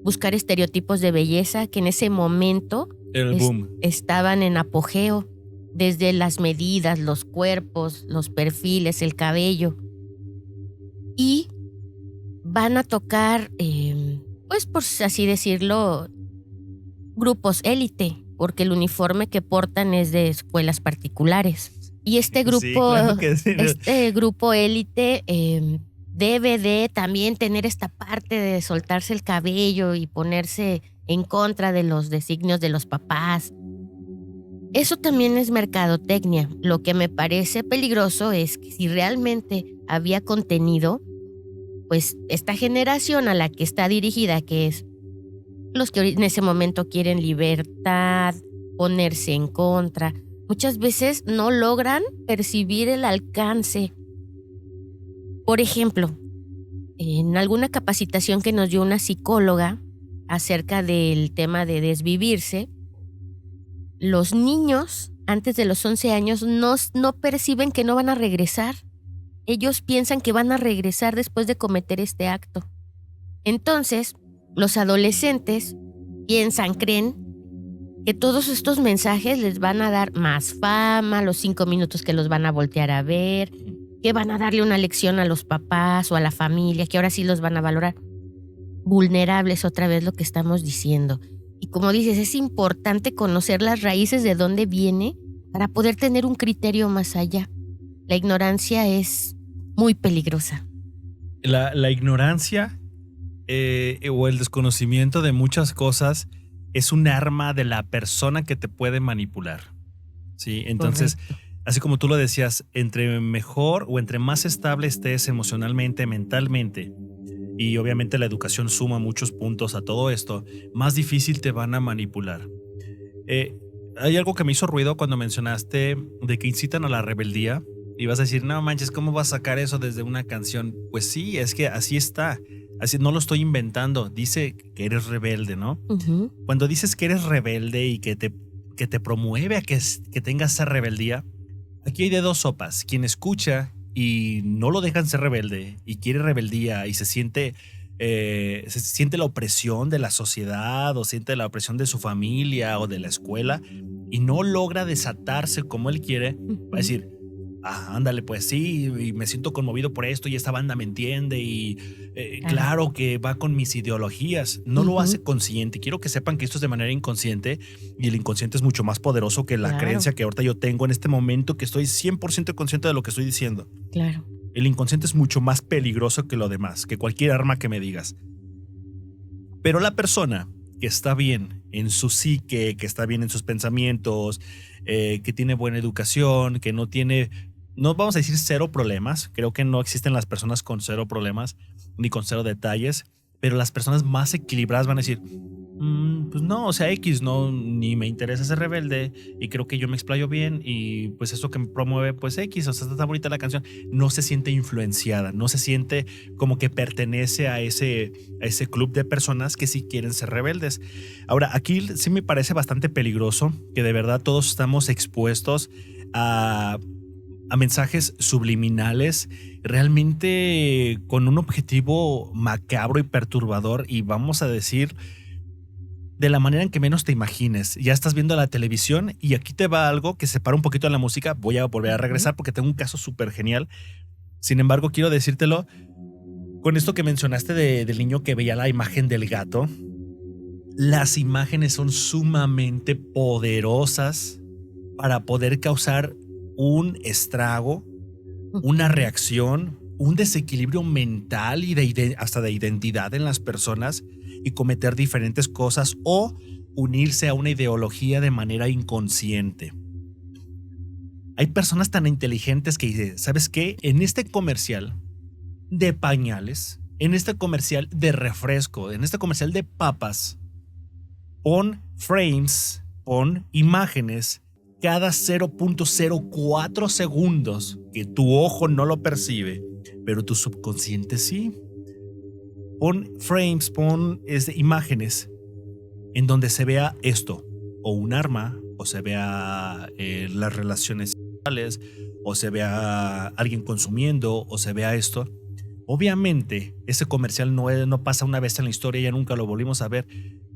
buscar estereotipos de belleza que en ese momento El boom. Estaban en apogeo, desde las medidas, los cuerpos, los perfiles, el cabello. Y van a tocar, pues por así decirlo, grupos élite, porque el uniforme que portan es de escuelas particulares. Y este grupo, Sí, claro que sí. este grupo élite debe de también tener esta parte de soltarse el cabello y ponerse en contra de los designios de los papás. Eso también es mercadotecnia. Lo que me parece peligroso es que si realmente había contenido, pues esta generación a la que está dirigida, que es los que en ese momento quieren libertad, ponerse en contra, muchas veces no logran percibir el alcance. Por ejemplo, en alguna capacitación que nos dio una psicóloga acerca del tema de desvivirse, los niños antes de los 11 años no perciben que no van a regresar. Ellos piensan que van a regresar después de cometer este acto. Entonces, los adolescentes creen que todos estos mensajes les van a dar más fama, los 5 minutos que los van a voltear a ver, que van a darle una lección a los papás o a la familia, que ahora sí los van a valorar. Vulnerables, otra vez lo que estamos diciendo. Y como dices, es importante conocer las raíces de dónde viene para poder tener un criterio más allá. La ignorancia es muy peligrosa. La ignorancia o el desconocimiento de muchas cosas es un arma de la persona que te puede manipular. ¿Sí? Entonces, Correcto. así como tú lo decías, entre mejor o entre más estable estés emocionalmente, mentalmente, y obviamente la educación suma muchos puntos a todo esto, más difícil te van a manipular. Eh, Hay algo que me hizo ruido cuando mencionaste de que incitan a la rebeldía y vas a decir, no manches, ¿cómo vas a sacar eso desde una canción? Pues sí, es que así está, así no lo estoy inventando, dice que eres rebelde, ¿no? Ujú. Cuando dices que eres rebelde y que te promueve a que tengas esa rebeldía, aquí hay de dos sopas. Quien escucha y no lo dejan ser rebelde y quiere rebeldía y se siente la opresión de la sociedad o siente la opresión de su familia o de la escuela y no logra desatarse como él quiere, va a Ujú. decir, ándale, pues sí, y me siento conmovido por esto y esta banda me entiende y Claro. claro que va con mis ideologías. No lo Ujú. hace consciente. Quiero que sepan que esto es de manera inconsciente y el inconsciente es mucho más poderoso que la Claro, creencia que ahorita yo tengo en este momento que estoy 100% consciente de lo que estoy diciendo. claro. El inconsciente es mucho más peligroso que lo demás, que cualquier arma que me digas. Pero la persona que está bien en su psique, que está bien en sus pensamientos, que tiene buena educación, que no tiene, no vamos a decir cero problemas, creo que no existen las personas con cero problemas ni con cero detalles, pero las personas más equilibradas van a decir, pues no, o sea, X, no, ni me interesa ser rebelde y creo que yo me explayo bien y pues eso que me promueve, pues X, o sea, está bonita la canción, no se siente influenciada, no se siente como que pertenece a ese club de personas que sí quieren ser rebeldes. Ahora, aquí sí me parece bastante peligroso que de verdad todos estamos expuestos a, a mensajes subliminales realmente con un objetivo macabro y perturbador y vamos a decir de la manera en que menos te imagines. Ya estás viendo la televisión y aquí te va algo que separa un poquito de la música. Voy a volver a Ujú. regresar porque tengo un caso súper genial. Sin embargo, quiero decírtelo con esto que mencionaste del niño que veía la imagen del gato. Las imágenes son sumamente poderosas para poder causar un estrago, una Ujú. reacción, un desequilibrio mental y hasta de identidad en las personas y cometer diferentes cosas o unirse a una ideología de manera inconsciente. Hay personas tan inteligentes que dicen, ¿sabes qué? En este comercial de pañales, en este comercial de refresco, en este comercial de papas, pon frames, pon imágenes cada 0.04 segundos que tu ojo no lo percibe, pero tu subconsciente sí. Pon frames, pon imágenes en donde se vea esto, o un arma, o se vea las relaciones sexuales, o se vea alguien consumiendo, o se vea esto. Obviamente, ese comercial no pasa una vez en la historia, ya nunca lo volvimos a ver.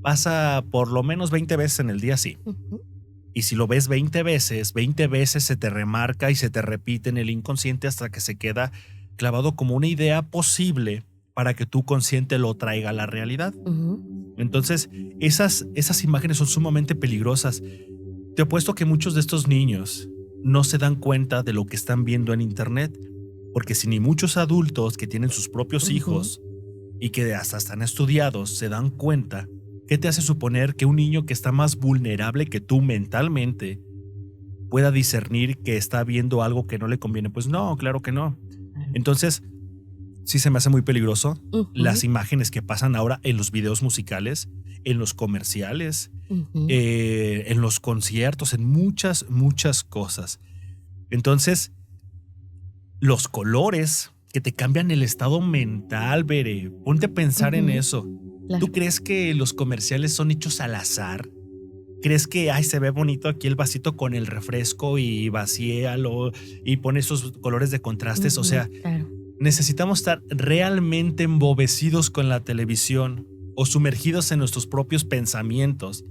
Pasa por lo menos 20 veces en el día, sí. Ujú. Y si lo ves 20 veces se te remarca y se te repite en el inconsciente hasta que se queda clavado como una idea posible para que tu consciente lo traiga a la realidad. Ujú. Entonces, esas imágenes son sumamente peligrosas. Te apuesto que muchos de estos niños no se dan cuenta de lo que están viendo en internet, porque si ni muchos adultos que tienen sus propios Ujú. hijos y que hasta están estudiados se dan cuenta, ¿qué te hace suponer que un niño que está más vulnerable que tú mentalmente pueda discernir que está viendo algo que no le conviene? Pues no, claro que no. Claro. Entonces, sí se me hace muy peligroso las Ujú. imágenes que pasan ahora en los videos musicales, en los comerciales, Ujú. en los conciertos, en muchas cosas. Entonces, los colores que te cambian el estado mental, Bere. Ponte a pensar en Ujú. eso. ¿Tú Claro. crees que los comerciales son hechos al azar? ¿Crees que, ay, se ve bonito aquí el vasito con el refresco y vacíalo y pone esos colores de contrastes? O Ujú. sea, Claro. necesitamos estar realmente embobecidos con la televisión o sumergidos en nuestros propios pensamientos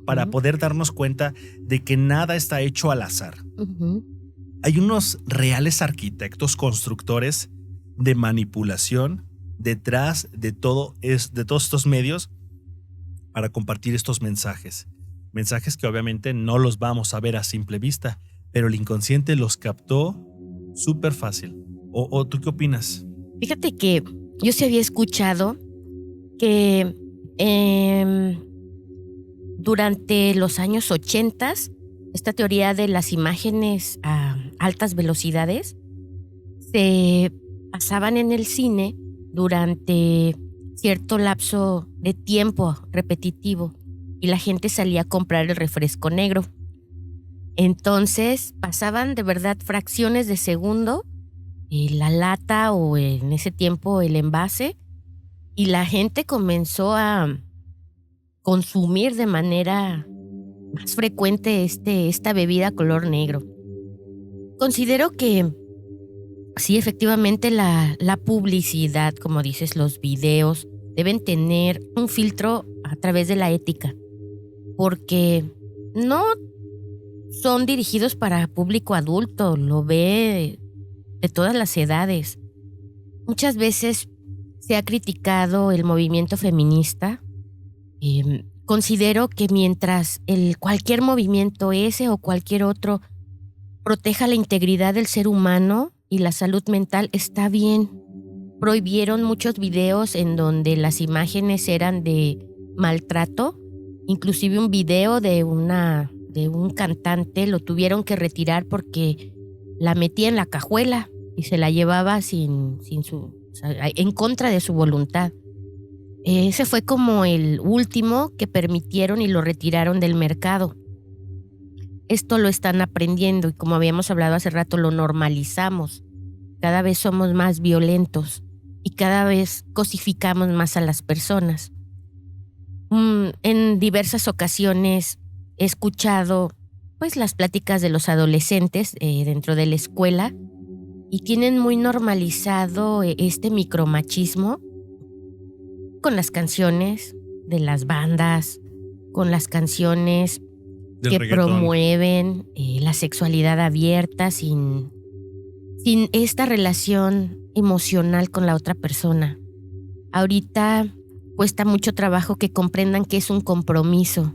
para Ujú. poder darnos cuenta de que nada está hecho al azar. Ujú. Hay unos reales arquitectos constructores de manipulación detrás de todos estos medios para compartir estos mensajes. Mensajes que obviamente no los vamos a ver a simple vista, pero el inconsciente los captó súper fácil. ¿O tú qué opinas? Fíjate que yo sí había escuchado que em, durante los años 80, esta teoría de las imágenes altas velocidades se pasaban en el cine durante cierto lapso de tiempo repetitivo y la gente salía a comprar el refresco negro. Entonces pasaban de verdad fracciones de segundo la lata o en ese tiempo el envase y la gente comenzó a consumir de manera más frecuente esta bebida color negro. Considero que sí, efectivamente la publicidad, como dices, los videos deben tener un filtro a través de la ética, porque no son dirigidos para público adulto, lo ve de todas las edades. Muchas veces se ha criticado el movimiento feminista. Considero que mientras cualquier movimiento ese o cualquier otro proteja la integridad del ser humano y la salud mental, está bien. Prohibieron muchos videos en donde las imágenes eran de maltrato. Inclusive un video de un cantante lo tuvieron que retirar porque la metía en la cajuela y se la llevaba en contra de su voluntad. Ese fue como el último que permitieron y lo retiraron del mercado. Esto lo están aprendiendo y, como habíamos hablado hace rato, lo normalizamos. Cada vez somos más violentos y cada vez cosificamos más a las personas. En diversas ocasiones he escuchado pues las pláticas de los adolescentes dentro de la escuela y tienen muy normalizado este micromachismo con las canciones de las bandas, con las canciones que promueven la sexualidad abierta sin esta relación emocional con la otra persona. Ahorita cuesta mucho trabajo que comprendan que es un compromiso,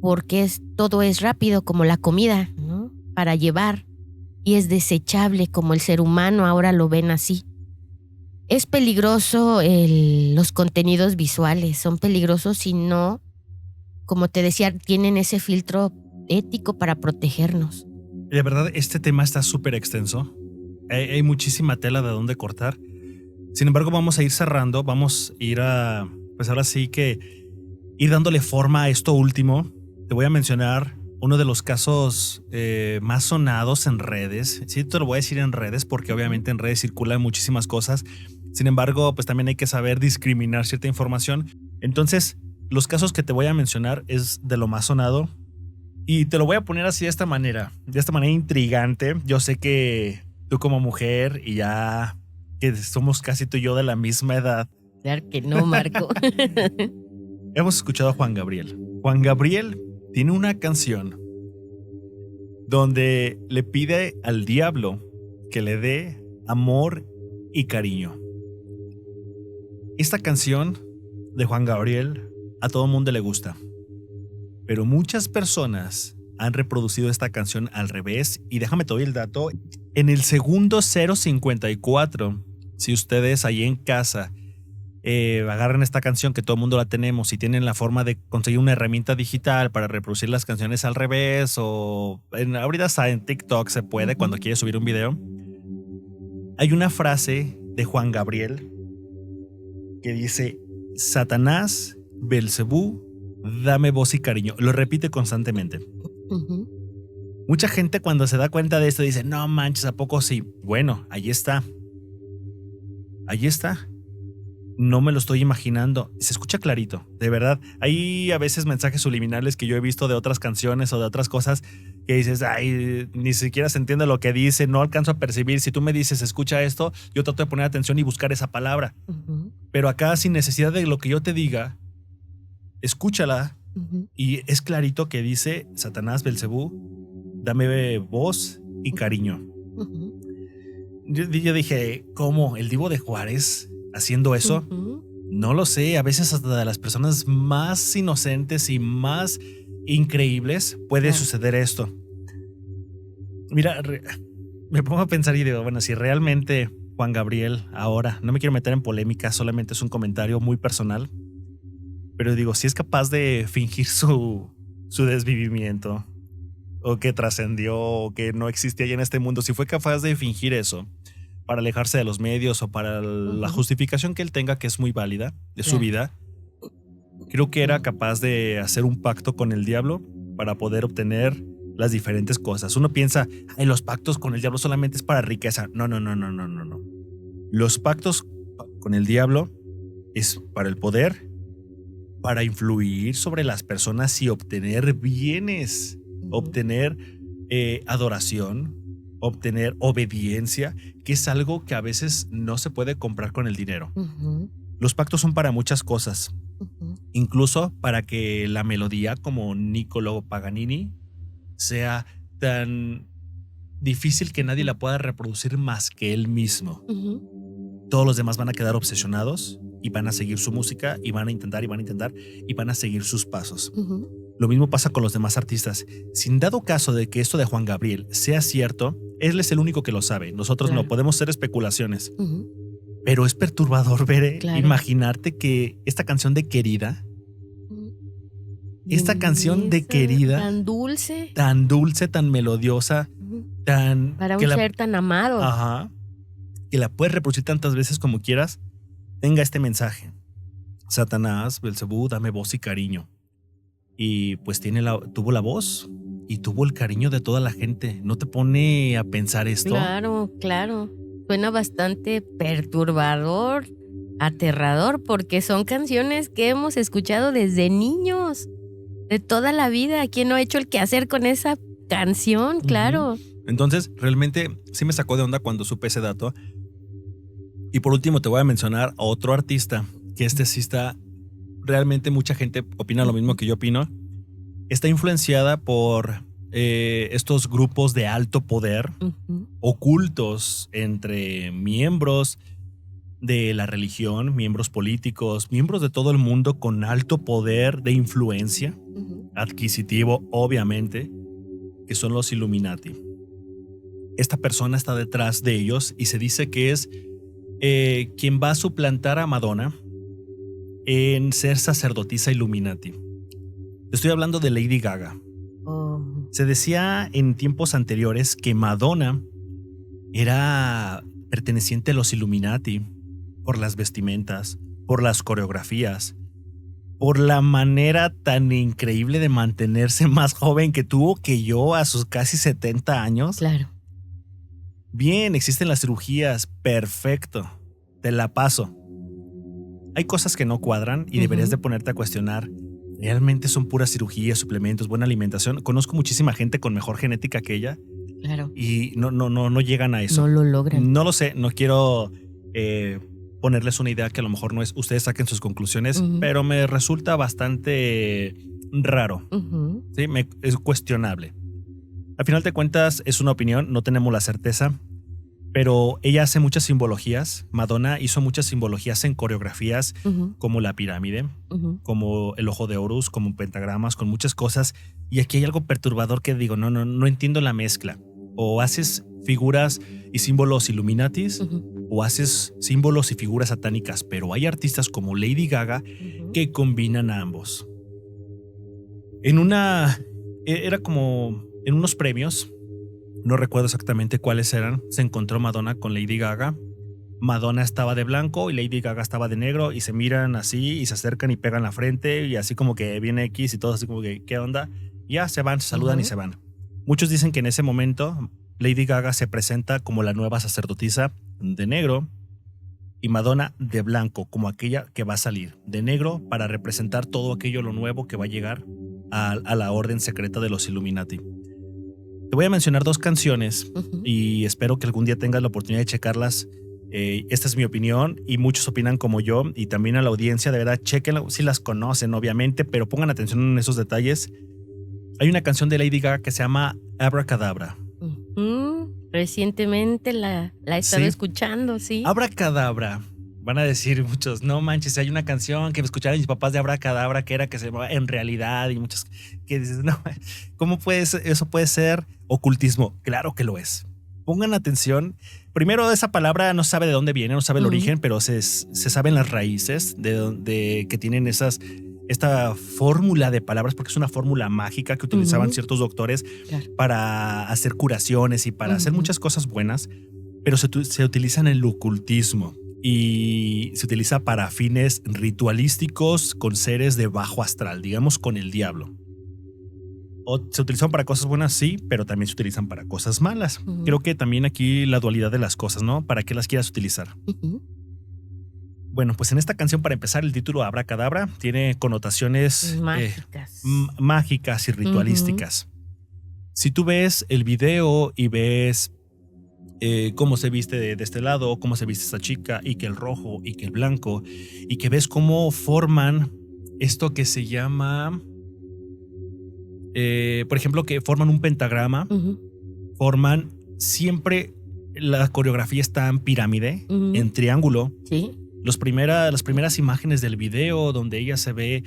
porque todo es rápido como la comida, ¿no? Para llevar, y es desechable como el ser humano ahora lo ven así. Es peligroso los contenidos visuales, son peligrosos si no, como te decía, tienen ese filtro ético para protegernos. De verdad, este tema está súper extenso. Hay muchísima tela de dónde cortar. Sin embargo, vamos a ir cerrando, vamos a ir pues ahora sí que ir dándole forma a esto último. Te voy a mencionar uno de los casos más sonados en redes. Sí, te lo voy a decir en redes porque obviamente en redes circulan muchísimas cosas. Sin embargo, pues también hay que saber discriminar cierta información. Entonces, los casos que te voy a mencionar es de lo más sonado. Y te lo voy a poner así de esta manera intrigante. Yo sé que tú como mujer y ya que somos casi tú y yo de la misma edad. Claro que no, Marco. Hemos escuchado a Juan Gabriel. Juan Gabriel tiene una canción donde le pide al diablo que le dé amor y cariño. Esta canción de Juan Gabriel a todo mundo le gusta, pero muchas personas han reproducido esta canción al revés y déjame te doy el dato. En el segundo 054, si ustedes ahí en casa agarran esta canción que todo el mundo la tenemos y tienen la forma de conseguir una herramienta digital para reproducir las canciones al revés o ahorita hasta en TikTok se puede cuando quieres subir un video, hay una frase de Juan Gabriel que dice: Satanás, Belcebú, dame voz y cariño. Lo repite constantemente. Mucha gente cuando se da cuenta de esto dice: no manches, ¿a poco sí? Bueno, ahí está. Ahí está. No me lo estoy imaginando. Se escucha clarito, de verdad. Hay a veces mensajes subliminales que yo he visto de otras canciones o de otras cosas que dices, ay, ni siquiera se entiende lo que dice, no alcanzo a percibir. Si tú me dices, escucha esto, yo trato de poner atención y buscar esa palabra. Pero acá, sin necesidad de lo que yo te diga, escúchala y es clarito que dice: Satanás, Belcebú, dame voz y cariño. Yo dije, ¿cómo? ¿El Divo de Juárez haciendo eso? No lo sé. A veces hasta de las personas más inocentes y más increíbles puede suceder esto. Mira, me pongo a pensar y digo, bueno, si realmente Juan Gabriel ahora, no me quiero meter en polémica, solamente es un comentario muy personal, pero digo, si es capaz de fingir su desvivimiento, o que trascendió o que no existía ya en este mundo, si fue capaz de fingir eso para alejarse de los medios o para la justificación que él tenga, que es muy válida, de su vida, creo que era capaz de hacer un pacto con el diablo para poder obtener las diferentes cosas. Uno piensa, ay, los pactos con el diablo solamente es para riqueza. No. Los pactos con el diablo es para el poder, para influir sobre las personas y obtener bienes, obtener adoración, obtener obediencia, que es algo que a veces no se puede comprar con el dinero. Los pactos son para muchas cosas, incluso para que la melodía como Niccolò Paganini sea tan difícil que nadie la pueda reproducir más que él mismo. Todos los demás van a quedar obsesionados y van a seguir su música y van a intentar y van a seguir sus pasos. Lo mismo pasa con los demás artistas. Sin dado caso de que esto de Juan Gabriel sea cierto, él es el único que lo sabe. Nosotros no podemos hacer especulaciones. Pero es perturbador ver, imaginarte que esta canción de Querida, tan dulce, tan melodiosa, tan... Para un ser tan amado. Ajá. Que la puedes reproducir tantas veces como quieras, tenga este mensaje. Satanás, Belcebú, dame voz y cariño. Y pues tuvo la voz y tuvo el cariño de toda la gente. ¿No te pone a pensar esto? Claro. Suena bastante perturbador, aterrador, porque son canciones que hemos escuchado desde niños, de toda la vida. ¿Quién no ha hecho el quehacer con esa canción? Claro. Entonces, realmente sí me sacó de onda cuando supe ese dato. Y por último te voy a mencionar a otro artista, que sí está, realmente mucha gente opina lo mismo que yo opino. Está influenciada por estos grupos de alto poder, ocultos entre miembros de la religión, miembros políticos, miembros de todo el mundo con alto poder de influencia, adquisitivo obviamente, que son los Illuminati. Esta persona está detrás de ellos y se dice que es quien va a suplantar a Madonna en ser sacerdotisa Illuminati. Estoy hablando de Lady Gaga. Se decía en tiempos anteriores que Madonna era perteneciente a los Illuminati por las vestimentas, por las coreografías, por la manera tan increíble de mantenerse más joven que tuvo que yo a sus casi 70 años. Claro. Bien, existen las cirugías, perfecto, te la paso. Hay cosas que no cuadran y deberías de ponerte a cuestionar. ¿Realmente son puras cirugías, suplementos, buena alimentación? Conozco muchísima gente con mejor genética que ella. Claro. Y no llegan a eso. No lo logran. No lo sé, no quiero ponerles una idea que a lo mejor no es. Ustedes saquen sus conclusiones, pero me resulta bastante raro. ¿Sí? Es cuestionable. Al final de cuentas es una opinión, no tenemos la certeza, pero ella hace muchas simbologías. Madonna hizo muchas simbologías en coreografías como la pirámide, como el ojo de Horus, como pentagramas, con muchas cosas. Y aquí hay algo perturbador que digo, no entiendo la mezcla. O haces figuras y símbolos Illuminatis o haces símbolos y figuras satánicas, pero hay artistas como Lady Gaga que combinan a ambos. Era como en unos premios, no recuerdo exactamente cuáles eran, se encontró Madonna con Lady Gaga. Madonna estaba de blanco y Lady Gaga estaba de negro y se miran así y se acercan y pegan la frente y así como que viene X y todo así como que ¿qué onda? Ya se van, se saludan y se van. Muchos dicen que en ese momento Lady Gaga se presenta como la nueva sacerdotisa de negro y Madonna de blanco, como aquella que va a salir de negro para representar todo aquello lo nuevo que va a llegar a la orden secreta de los Illuminati. Te voy a mencionar dos canciones y espero que algún día tengas la oportunidad de checarlas. Esta es mi opinión y muchos opinan como yo y también a la audiencia, de verdad, chequenla, si las conocen obviamente, pero pongan atención en esos detalles. Hay una canción de Lady Gaga que se llama Abracadabra. Recientemente la he estado escuchando, sí. Abracadabra. Van a decir muchos, no manches, hay una canción que me escucharon mis papás de Abracadabra que se llamaba En Realidad y muchos que dices, no, ¿cómo eso puede ser ocultismo? Claro que lo es. Pongan atención. Primero, esa palabra no sabe de dónde viene, no sabe el origen, pero se saben las raíces de que tienen ese esta fórmula de palabras, porque es una fórmula mágica que utilizaban ciertos doctores para hacer curaciones y para hacer muchas cosas buenas, pero se utilizan en el ocultismo y se utiliza para fines ritualísticos con seres de bajo astral, digamos con el diablo. O se utilizan para cosas buenas, sí, pero también se utilizan para cosas malas. Creo que también aquí la dualidad de las cosas, ¿no? ¿Para qué las quieras utilizar? Bueno, pues en esta canción, para empezar, el título Abracadabra tiene connotaciones mágicas y ritualísticas. Si tú ves el video y ves cómo se viste de este lado, cómo se viste esta chica, y que el rojo y que el blanco, y que ves cómo forman esto que se llama, por ejemplo, que forman un pentagrama, forman siempre, la coreografía está en pirámide, en triángulo. Sí. Las primeras imágenes del video donde ella se ve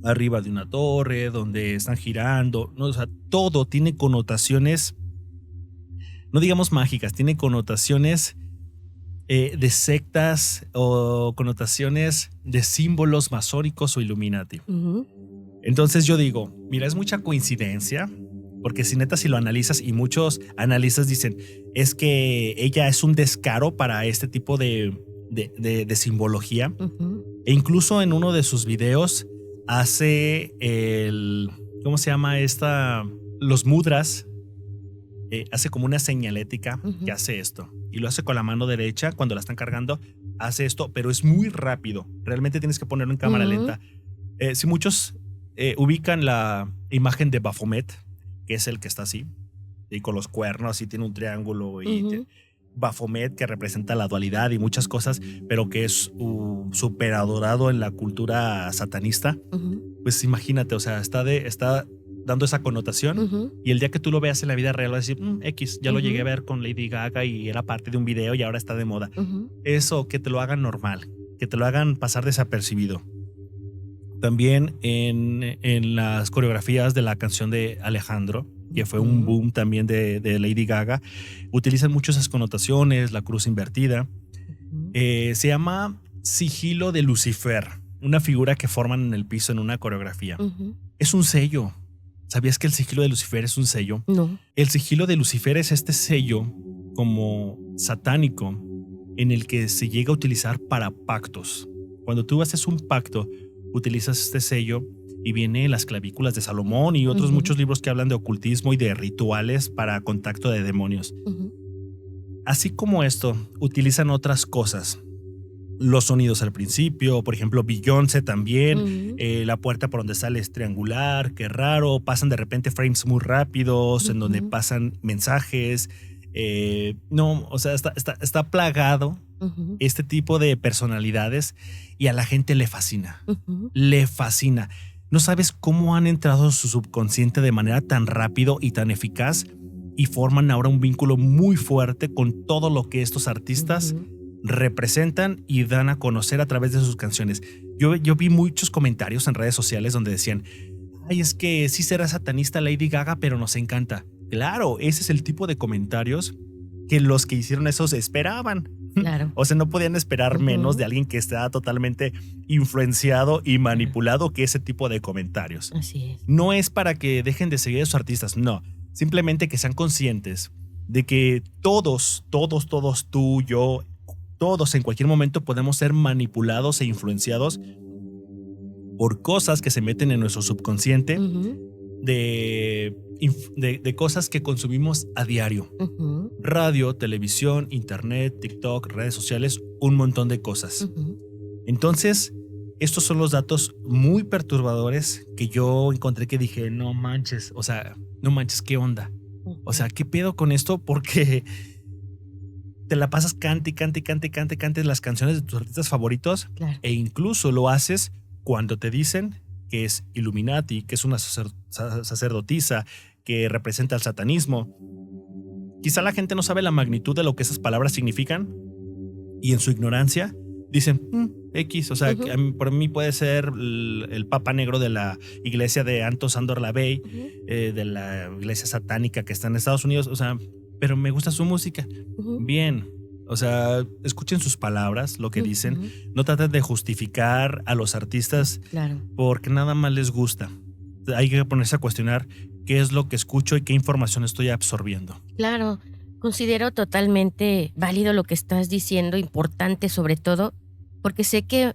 arriba de una torre, donde están girando, ¿no? O sea, todo tiene connotaciones, no digamos mágicas, tiene connotaciones de sectas o connotaciones de símbolos masónicos o Illuminati. Entonces yo digo, mira, es mucha coincidencia, porque si lo analizas, y muchos analistas dicen, es que ella es un descaro para este tipo de simbología. E incluso en uno de sus videos hace ¿cómo se llama esta? Los mudras. Hace como una señalética que hace esto. Y lo hace con la mano derecha cuando la están cargando. Hace esto, pero es muy rápido. Realmente tienes que ponerlo en cámara lenta. Si muchos ubican la imagen de Baphomet, que es el que está así, y con los cuernos, y tiene un triángulo, y Baphomet, que representa la dualidad y muchas cosas, pero que es súper adorado en la cultura satanista. Pues imagínate, o sea, está dando esa connotación, y el día que tú lo veas en la vida real vas a decir, X, ya lo llegué a ver con Lady Gaga y era parte de un video y ahora está de moda. Eso, que te lo hagan normal, que te lo hagan pasar desapercibido. También en las coreografías de la canción de Alejandro, que fue un boom también de Lady Gaga, utilizan mucho esas connotaciones, la cruz invertida. Se llama Sigilo de Lucifer, una figura que forman en el piso en una coreografía. Es un sello. ¿Sabías que el sigilo de Lucifer es un sello? No. El sigilo de Lucifer es este sello como satánico en el que se llega a utilizar para pactos. Cuando tú haces un pacto, utilizas este sello y viene las clavículas de Salomón y otros muchos libros que hablan de ocultismo y de rituales para contacto de demonios. Así como esto, utilizan otras cosas. Los sonidos al principio, por ejemplo, Beyoncé también, la puerta por donde sale es triangular, qué raro, pasan de repente frames muy rápidos en donde pasan mensajes. No, o sea, está plagado este tipo de personalidades y a la gente le fascina. Le fascina. No sabes cómo han entrado en su subconsciente de manera tan rápido y tan eficaz y forman ahora un vínculo muy fuerte con todo lo que estos artistas representan y dan a conocer a través de sus canciones. Yo vi muchos comentarios en redes sociales donde decían, ay, es que sí será satanista Lady Gaga, pero nos encanta. Claro, ese es el tipo de comentarios que los que hicieron esos esperaban. Claro. O sea, no podían esperar menos de alguien que está totalmente influenciado y manipulado que ese tipo de comentarios. Así es. No es para que dejen de seguir a sus artistas, no. Simplemente que sean conscientes de que todos, tú, yo, todos en cualquier momento podemos ser manipulados e influenciados por cosas que se meten en nuestro subconsciente, de cosas que consumimos a diario. Radio, televisión, internet, TikTok, redes sociales, un montón de cosas. Entonces, estos son los datos muy perturbadores que yo encontré, que dije, no manches, o sea, no manches, ¿qué onda? O sea, ¿qué pedo con esto? Porque te la pasas cante las canciones de tus artistas favoritos, claro. E incluso lo haces cuando te dicen que es Illuminati, que es una sacerdotisa, que representa el satanismo. Quizá la gente no sabe la magnitud de lo que esas palabras significan y en su ignorancia dicen X, o sea, que por mí puede ser el Papa Negro de la iglesia de Anto Sándor Lavey, de la iglesia satánica que está en Estados Unidos, o sea, pero me gusta su música. Bien, O sea, escuchen sus palabras, lo que dicen. Ujú. No traten de justificar a los artistas Claro, porque nada más les gusta. Hay que ponerse a cuestionar qué es lo que escucho y qué información estoy absorbiendo. claro. Considero totalmente válido lo que estás diciendo, importante sobre todo, porque sé que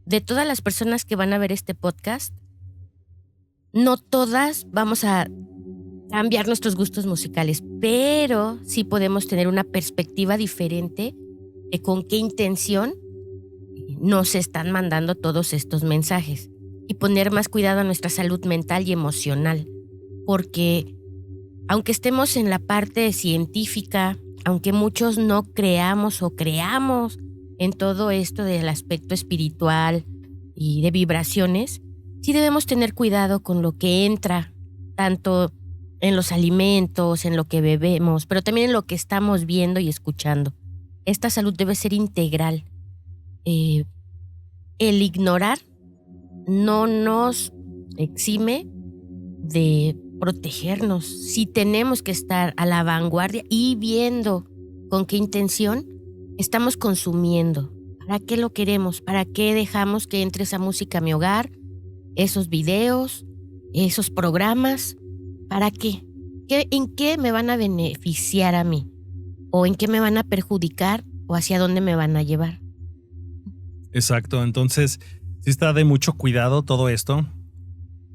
de todas las personas que van a ver este podcast, no todas vamos a cambiar nuestros gustos musicales, pero sí podemos tener una perspectiva diferente de con qué intención nos están mandando todos estos mensajes y poner más cuidado a nuestra salud mental y emocional, porque aunque estemos en la parte científica, aunque muchos no creamos o creamos en todo esto del aspecto espiritual y de vibraciones, sí debemos tener cuidado con lo que entra, tanto en los alimentos, en lo que bebemos, pero también en lo que estamos viendo y escuchando. Esta salud debe ser integral. Eh, el ignorar no nos exime de protegernos. Si tenemos que estar a la vanguardia y viendo con qué intención estamos consumiendo, para qué lo queremos, para qué dejamos que entre esa música a mi hogar, esos videos, esos programas, ¿para qué? ¿En qué me van a beneficiar a mí? ¿O en qué me van a perjudicar? ¿O hacia dónde me van a llevar? Exacto, entonces sí está de mucho cuidado todo esto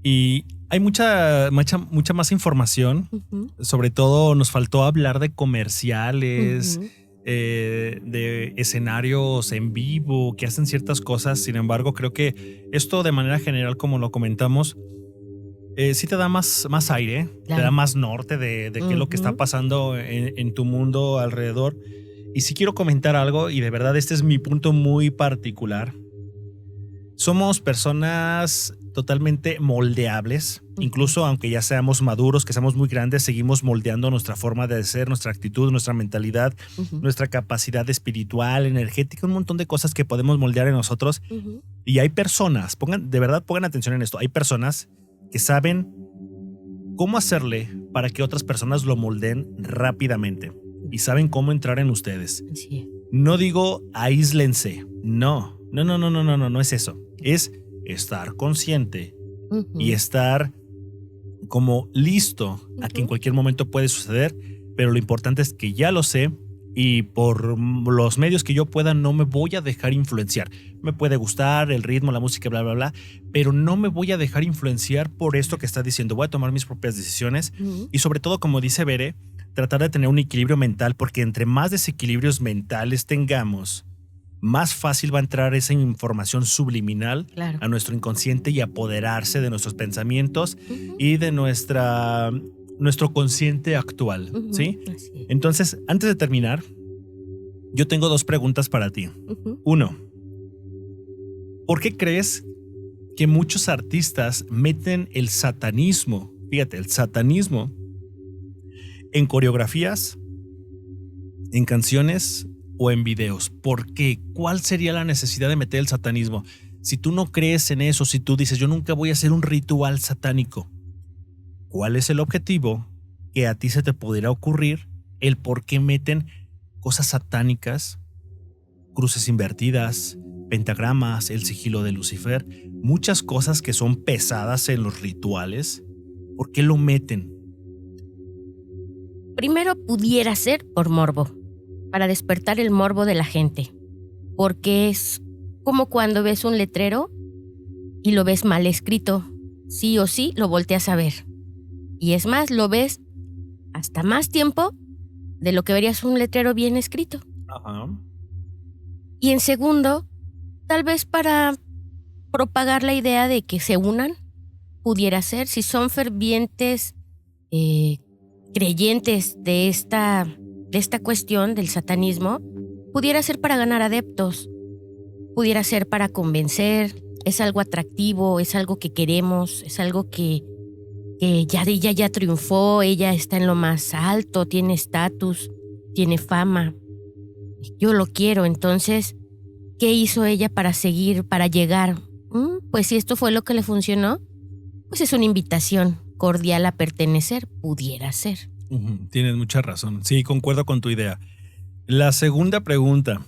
y hay mucha más información. Uh-huh. Sobre todo nos faltó hablar de comerciales, Uh-huh. de escenarios en vivo que hacen ciertas cosas. Sin embargo, creo que esto de manera general, como lo comentamos, sí te da más aire, Claro. te da más norte de qué es lo que está pasando en tu mundo alrededor. Y sí quiero comentar algo, y de verdad este es mi punto muy particular. Somos personas totalmente moldeables, incluso aunque ya seamos maduros, que seamos muy grandes, seguimos moldeando nuestra forma de ser, nuestra actitud, nuestra mentalidad, nuestra capacidad espiritual, energética, un montón de cosas que podemos moldear en nosotros. Y hay personas, de verdad pongan atención en esto, hay personas que saben cómo hacerle para que otras personas lo moldeen rápidamente y saben cómo entrar en ustedes. Sí. No digo aíslense, no es eso. Es estar consciente y estar como listo a que en cualquier momento puede suceder, pero lo importante es que ya lo sé y por los medios que yo pueda no me voy a dejar influenciar. Me puede gustar el ritmo, la música, bla, bla, bla, pero no me voy a dejar influenciar por esto que está diciendo. Voy a tomar mis propias decisiones y sobre todo, como dice Bere, tratar de tener un equilibrio mental, porque entre más desequilibrios mentales tengamos, más fácil va a entrar esa información subliminal a nuestro inconsciente y apoderarse de nuestros pensamientos y de nuestro consciente actual, ¿sí? Entonces, antes de terminar, yo tengo 2 preguntas para ti. 1, ¿por qué crees que muchos artistas meten el satanismo, fíjate, el satanismo, en coreografías, en canciones o en videos? ¿Por qué? ¿Cuál sería la necesidad de meter el satanismo? Si tú no crees en eso, si tú dices yo nunca voy a hacer un ritual satánico, ¿cuál es el objetivo que a ti se te pudiera ocurrir? El por qué meten cosas satánicas, cruces invertidas, pentagramas, el sigilo de Lucifer, muchas cosas que son pesadas en los rituales. ¿Por qué lo meten? Primero pudiera ser por morbo, para despertar el morbo de la gente, porque es como cuando ves un letrero y lo ves mal escrito, sí o sí lo volteas a ver. Y es más, lo ves hasta más tiempo de lo que verías un letrero bien escrito. Ajá. Y en segundo, tal vez para propagar la idea de que se unan, pudiera ser, si son fervientes creyentes de esta cuestión del satanismo, pudiera ser para ganar adeptos, pudiera ser para convencer, es algo atractivo, es algo que queremos, es algo que ella ya triunfó, ella está en lo más alto, tiene estatus, tiene fama, yo lo quiero. Entonces, ¿qué hizo ella para seguir, para llegar? Pues si esto fue lo que le funcionó, pues es una invitación cordial a pertenecer, pudiera ser. Tienes mucha razón. Sí, concuerdo con tu idea. La segunda pregunta.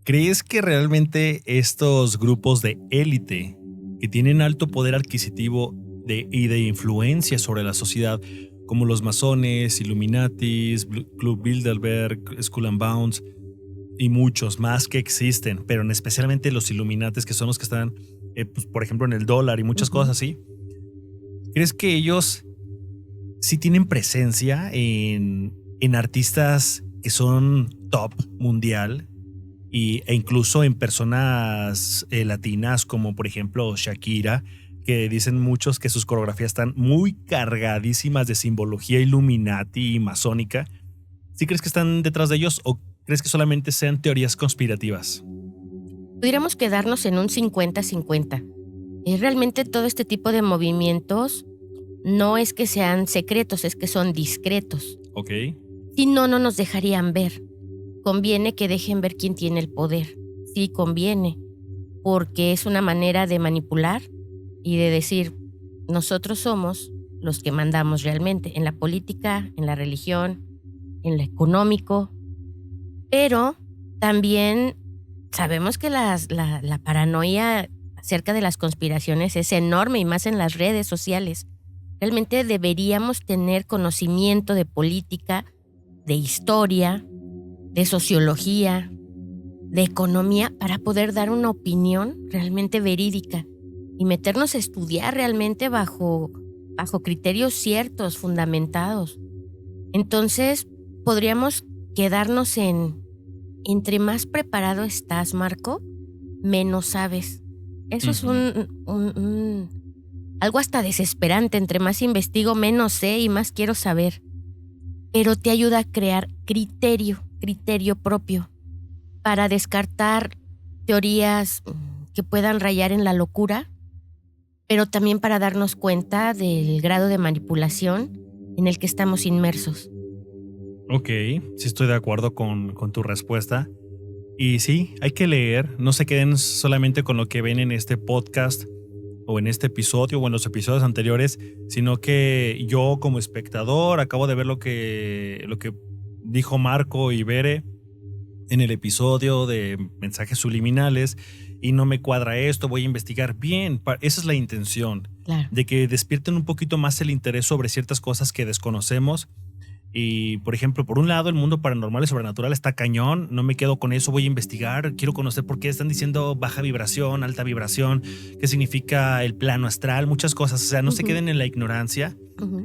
¿Crees que realmente estos grupos de élite que tienen alto poder adquisitivo y de influencia sobre la sociedad, como los masones, Illuminatis, Club Bilderberg, Skull and Bones y muchos más que existen, pero especialmente los Illuminatis, que son los que están, pues, por ejemplo, en el dólar y muchas cosas así, ¿crees que ellos sí tienen presencia en artistas que son top mundial e incluso en personas latinas como por ejemplo Shakira, que dicen muchos que sus coreografías están muy cargadísimas de simbología Illuminati y masónica? ¿Sí crees que están detrás de ellos o crees que solamente sean teorías conspirativas? Pudiéramos quedarnos en un 50-50. Realmente todo este tipo de movimientos no es que sean secretos, es que son discretos. Ok. Si no, no nos dejarían ver. Conviene que dejen ver quién tiene el poder. Sí, conviene, porque es una manera de manipular y de decir, nosotros somos los que mandamos realmente en la política, en la religión, en lo económico, pero también sabemos que la paranoia acerca de las conspiraciones es enorme y más en las redes sociales. Realmente deberíamos tener conocimiento de política, de historia, de sociología, de economía para poder dar una opinión realmente verídica y meternos a estudiar realmente bajo criterios ciertos, fundamentados. Entonces, podríamos quedarnos entre más preparado estás, Marco, menos sabes. Eso es algo hasta desesperante. Entre más investigo, menos sé y más quiero saber. Pero te ayuda a crear criterio propio para descartar teorías que puedan rayar en la locura, pero también para darnos cuenta del grado de manipulación en el que estamos inmersos. Ok, sí estoy de acuerdo con tu respuesta. Y sí, hay que leer, no se queden solamente con lo que ven en este podcast o en este episodio o en los episodios anteriores, sino que yo como espectador acabo de ver lo que dijo Marco y Bere en el episodio de mensajes subliminales y no me cuadra esto, voy a investigar bien. Esa es la intención, claro, de que despierten un poquito más el interés sobre ciertas cosas que desconocemos. Y, por ejemplo, por un lado, el mundo paranormal y sobrenatural está cañón. No me quedo con eso, voy a investigar. Quiero conocer por qué están diciendo baja vibración, alta vibración, qué significa el plano astral, muchas cosas. O sea, no se queden en la ignorancia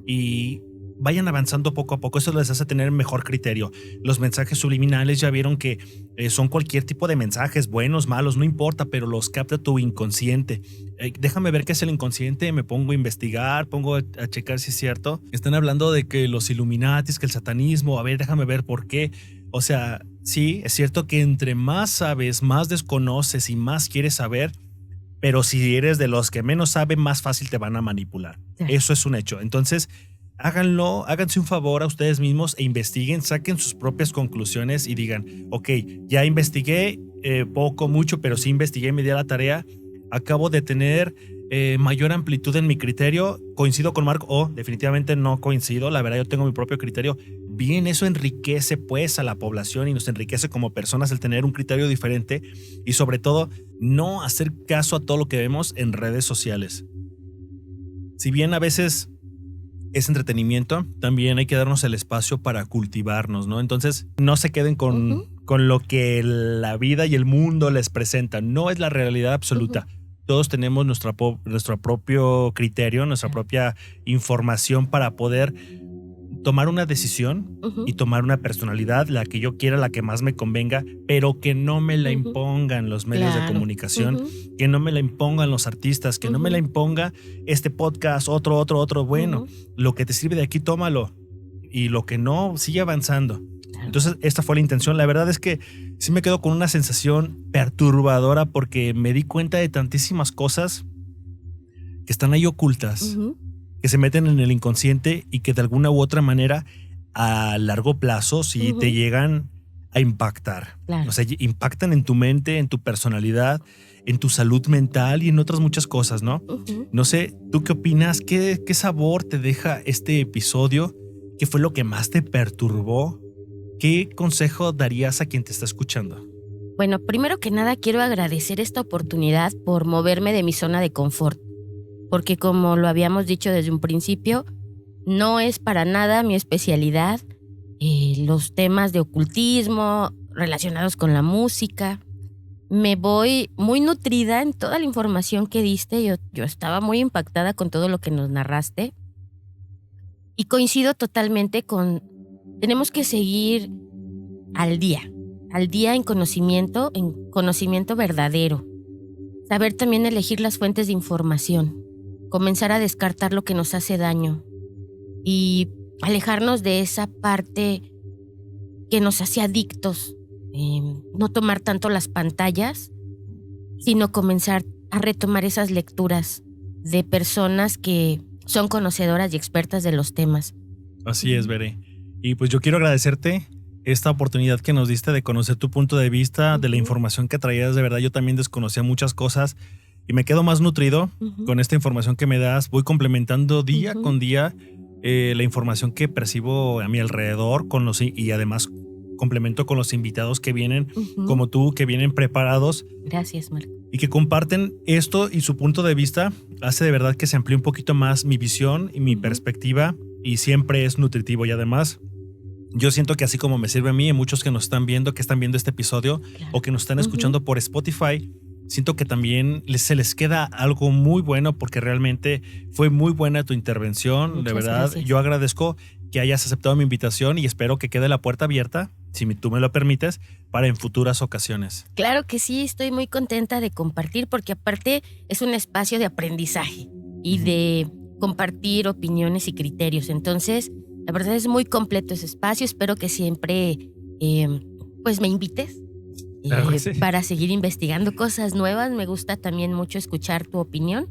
y vayan avanzando poco a poco. Eso les hace tener mejor criterio. Los mensajes subliminales ya vieron que son cualquier tipo de mensajes, buenos, malos, no importa, pero los capta tu inconsciente. Déjame ver qué es el inconsciente, me pongo a investigar, pongo a checar si es cierto. Están hablando de que los Illuminatis, que el satanismo, a ver, déjame ver por qué. O sea, sí, es cierto que entre más sabes, más desconoces y más quieres saber, pero si eres de los que menos saben, más fácil te van a manipular. Sí. Eso es un hecho. Entonces, háganse un favor a ustedes mismos e investiguen, saquen sus propias conclusiones y digan, ok, ya investigué, poco, mucho, pero sí investigué, me di a la tarea, acabo de tener mayor amplitud en mi criterio, coincido con Marco o definitivamente no coincido, la verdad yo tengo mi propio criterio. Bien, eso enriquece pues a la población y nos enriquece como personas el tener un criterio diferente y sobre todo no hacer caso a todo lo que vemos en redes sociales. Si bien a veces es entretenimiento, también hay que darnos el espacio para cultivarnos, ¿no? Entonces, no se queden con lo que la vida y el mundo les presentan. No es la realidad absoluta. Todos tenemos nuestro propio criterio, nuestra propia información para poder tomar una decisión y tomar una personalidad, la que yo quiera, la que más me convenga, pero que no me la impongan los medios de comunicación, que no me la impongan los artistas, que no me la imponga este podcast, otro. Bueno, lo que te sirve de aquí, tómalo. Y lo que no, sigue avanzando. Entonces, esta fue la intención. La verdad es que sí me quedo con una sensación perturbadora porque me di cuenta de tantísimas cosas que están ahí ocultas, que se meten en el inconsciente y que de alguna u otra manera a largo plazo sí te llegan a impactar. Claro. O sea, impactan en tu mente, en tu personalidad, en tu salud mental y en otras muchas cosas, ¿no? No sé, ¿tú qué opinas? ¿Qué sabor te deja este episodio? ¿Qué fue lo que más te perturbó? ¿qué consejo darías a quien te está escuchando? Bueno, primero que nada quiero agradecer esta oportunidad por moverme de mi zona de confort, porque como lo habíamos dicho desde un principio, no es para nada mi especialidad los temas de ocultismo relacionados con la música. Me voy muy nutrida en toda la información que diste, yo estaba muy impactada con todo lo que nos narraste y coincido totalmente tenemos que seguir al día en conocimiento verdadero. Saber también elegir las fuentes de información, comenzar a descartar lo que nos hace daño y alejarnos de esa parte que nos hace adictos, no tomar tanto las pantallas, sino comenzar a retomar esas lecturas de personas que son conocedoras y expertas de los temas. Así es, Bere. Y pues yo quiero agradecerte esta oportunidad que nos diste de conocer tu punto de vista, de la información que traías. De verdad, yo también desconocía muchas cosas y me quedo más nutrido con esta información que me das. Voy complementando día con día la información que percibo a mi alrededor y además complemento con los invitados que vienen, como tú, que vienen preparados. Gracias, Marco. Y que comparten esto y su punto de vista. Hace de verdad que se amplíe un poquito más mi visión y mi perspectiva, y siempre es nutritivo. Y además, yo siento que así como me sirve a mí, y muchos que nos están viendo, este episodio, claro, o que nos están escuchando por Spotify, siento que también se les queda algo muy bueno, porque realmente fue muy buena tu intervención. Muchas de verdad, gracias. Yo agradezco que hayas aceptado mi invitación y espero que quede la puerta abierta, si tú me lo permites, para en futuras ocasiones. Claro que sí, estoy muy contenta de compartir, porque aparte es un espacio de aprendizaje y de compartir opiniones y criterios. Entonces, la verdad es muy completo ese espacio. Espero que siempre pues me invites claro que sí, para seguir investigando cosas nuevas. Me gusta también mucho escuchar tu opinión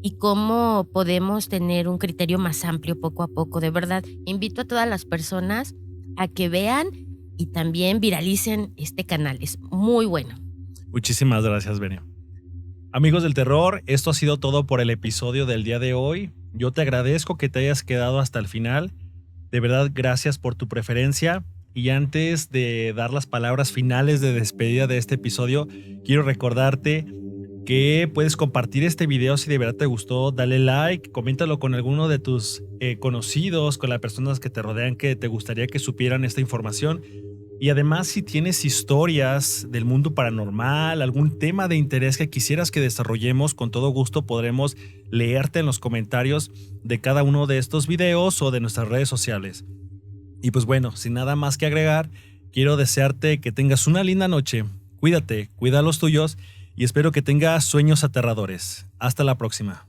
y cómo podemos tener un criterio más amplio poco a poco. De verdad, invito a todas las personas a que vean y también viralicen este canal. Es muy bueno. Muchísimas gracias, Benio. Amigos del terror, esto ha sido todo por el episodio del día de hoy. Yo te agradezco que te hayas quedado hasta el final. De verdad, gracias por tu preferencia. Y antes de dar las palabras finales de despedida de este episodio, quiero recordarte que puedes compartir este video si de verdad te gustó. Dale like, coméntalo con alguno de tus conocidos, con las personas que te rodean que te gustaría que supieran esta información. Y además, si tienes historias del mundo paranormal, algún tema de interés que quisieras que desarrollemos, con todo gusto podremos leerte en los comentarios de cada uno de estos videos o de nuestras redes sociales. Y pues bueno, sin nada más que agregar, quiero desearte que tengas una linda noche. Cuídate, cuida a los tuyos y espero que tengas sueños aterradores. Hasta la próxima.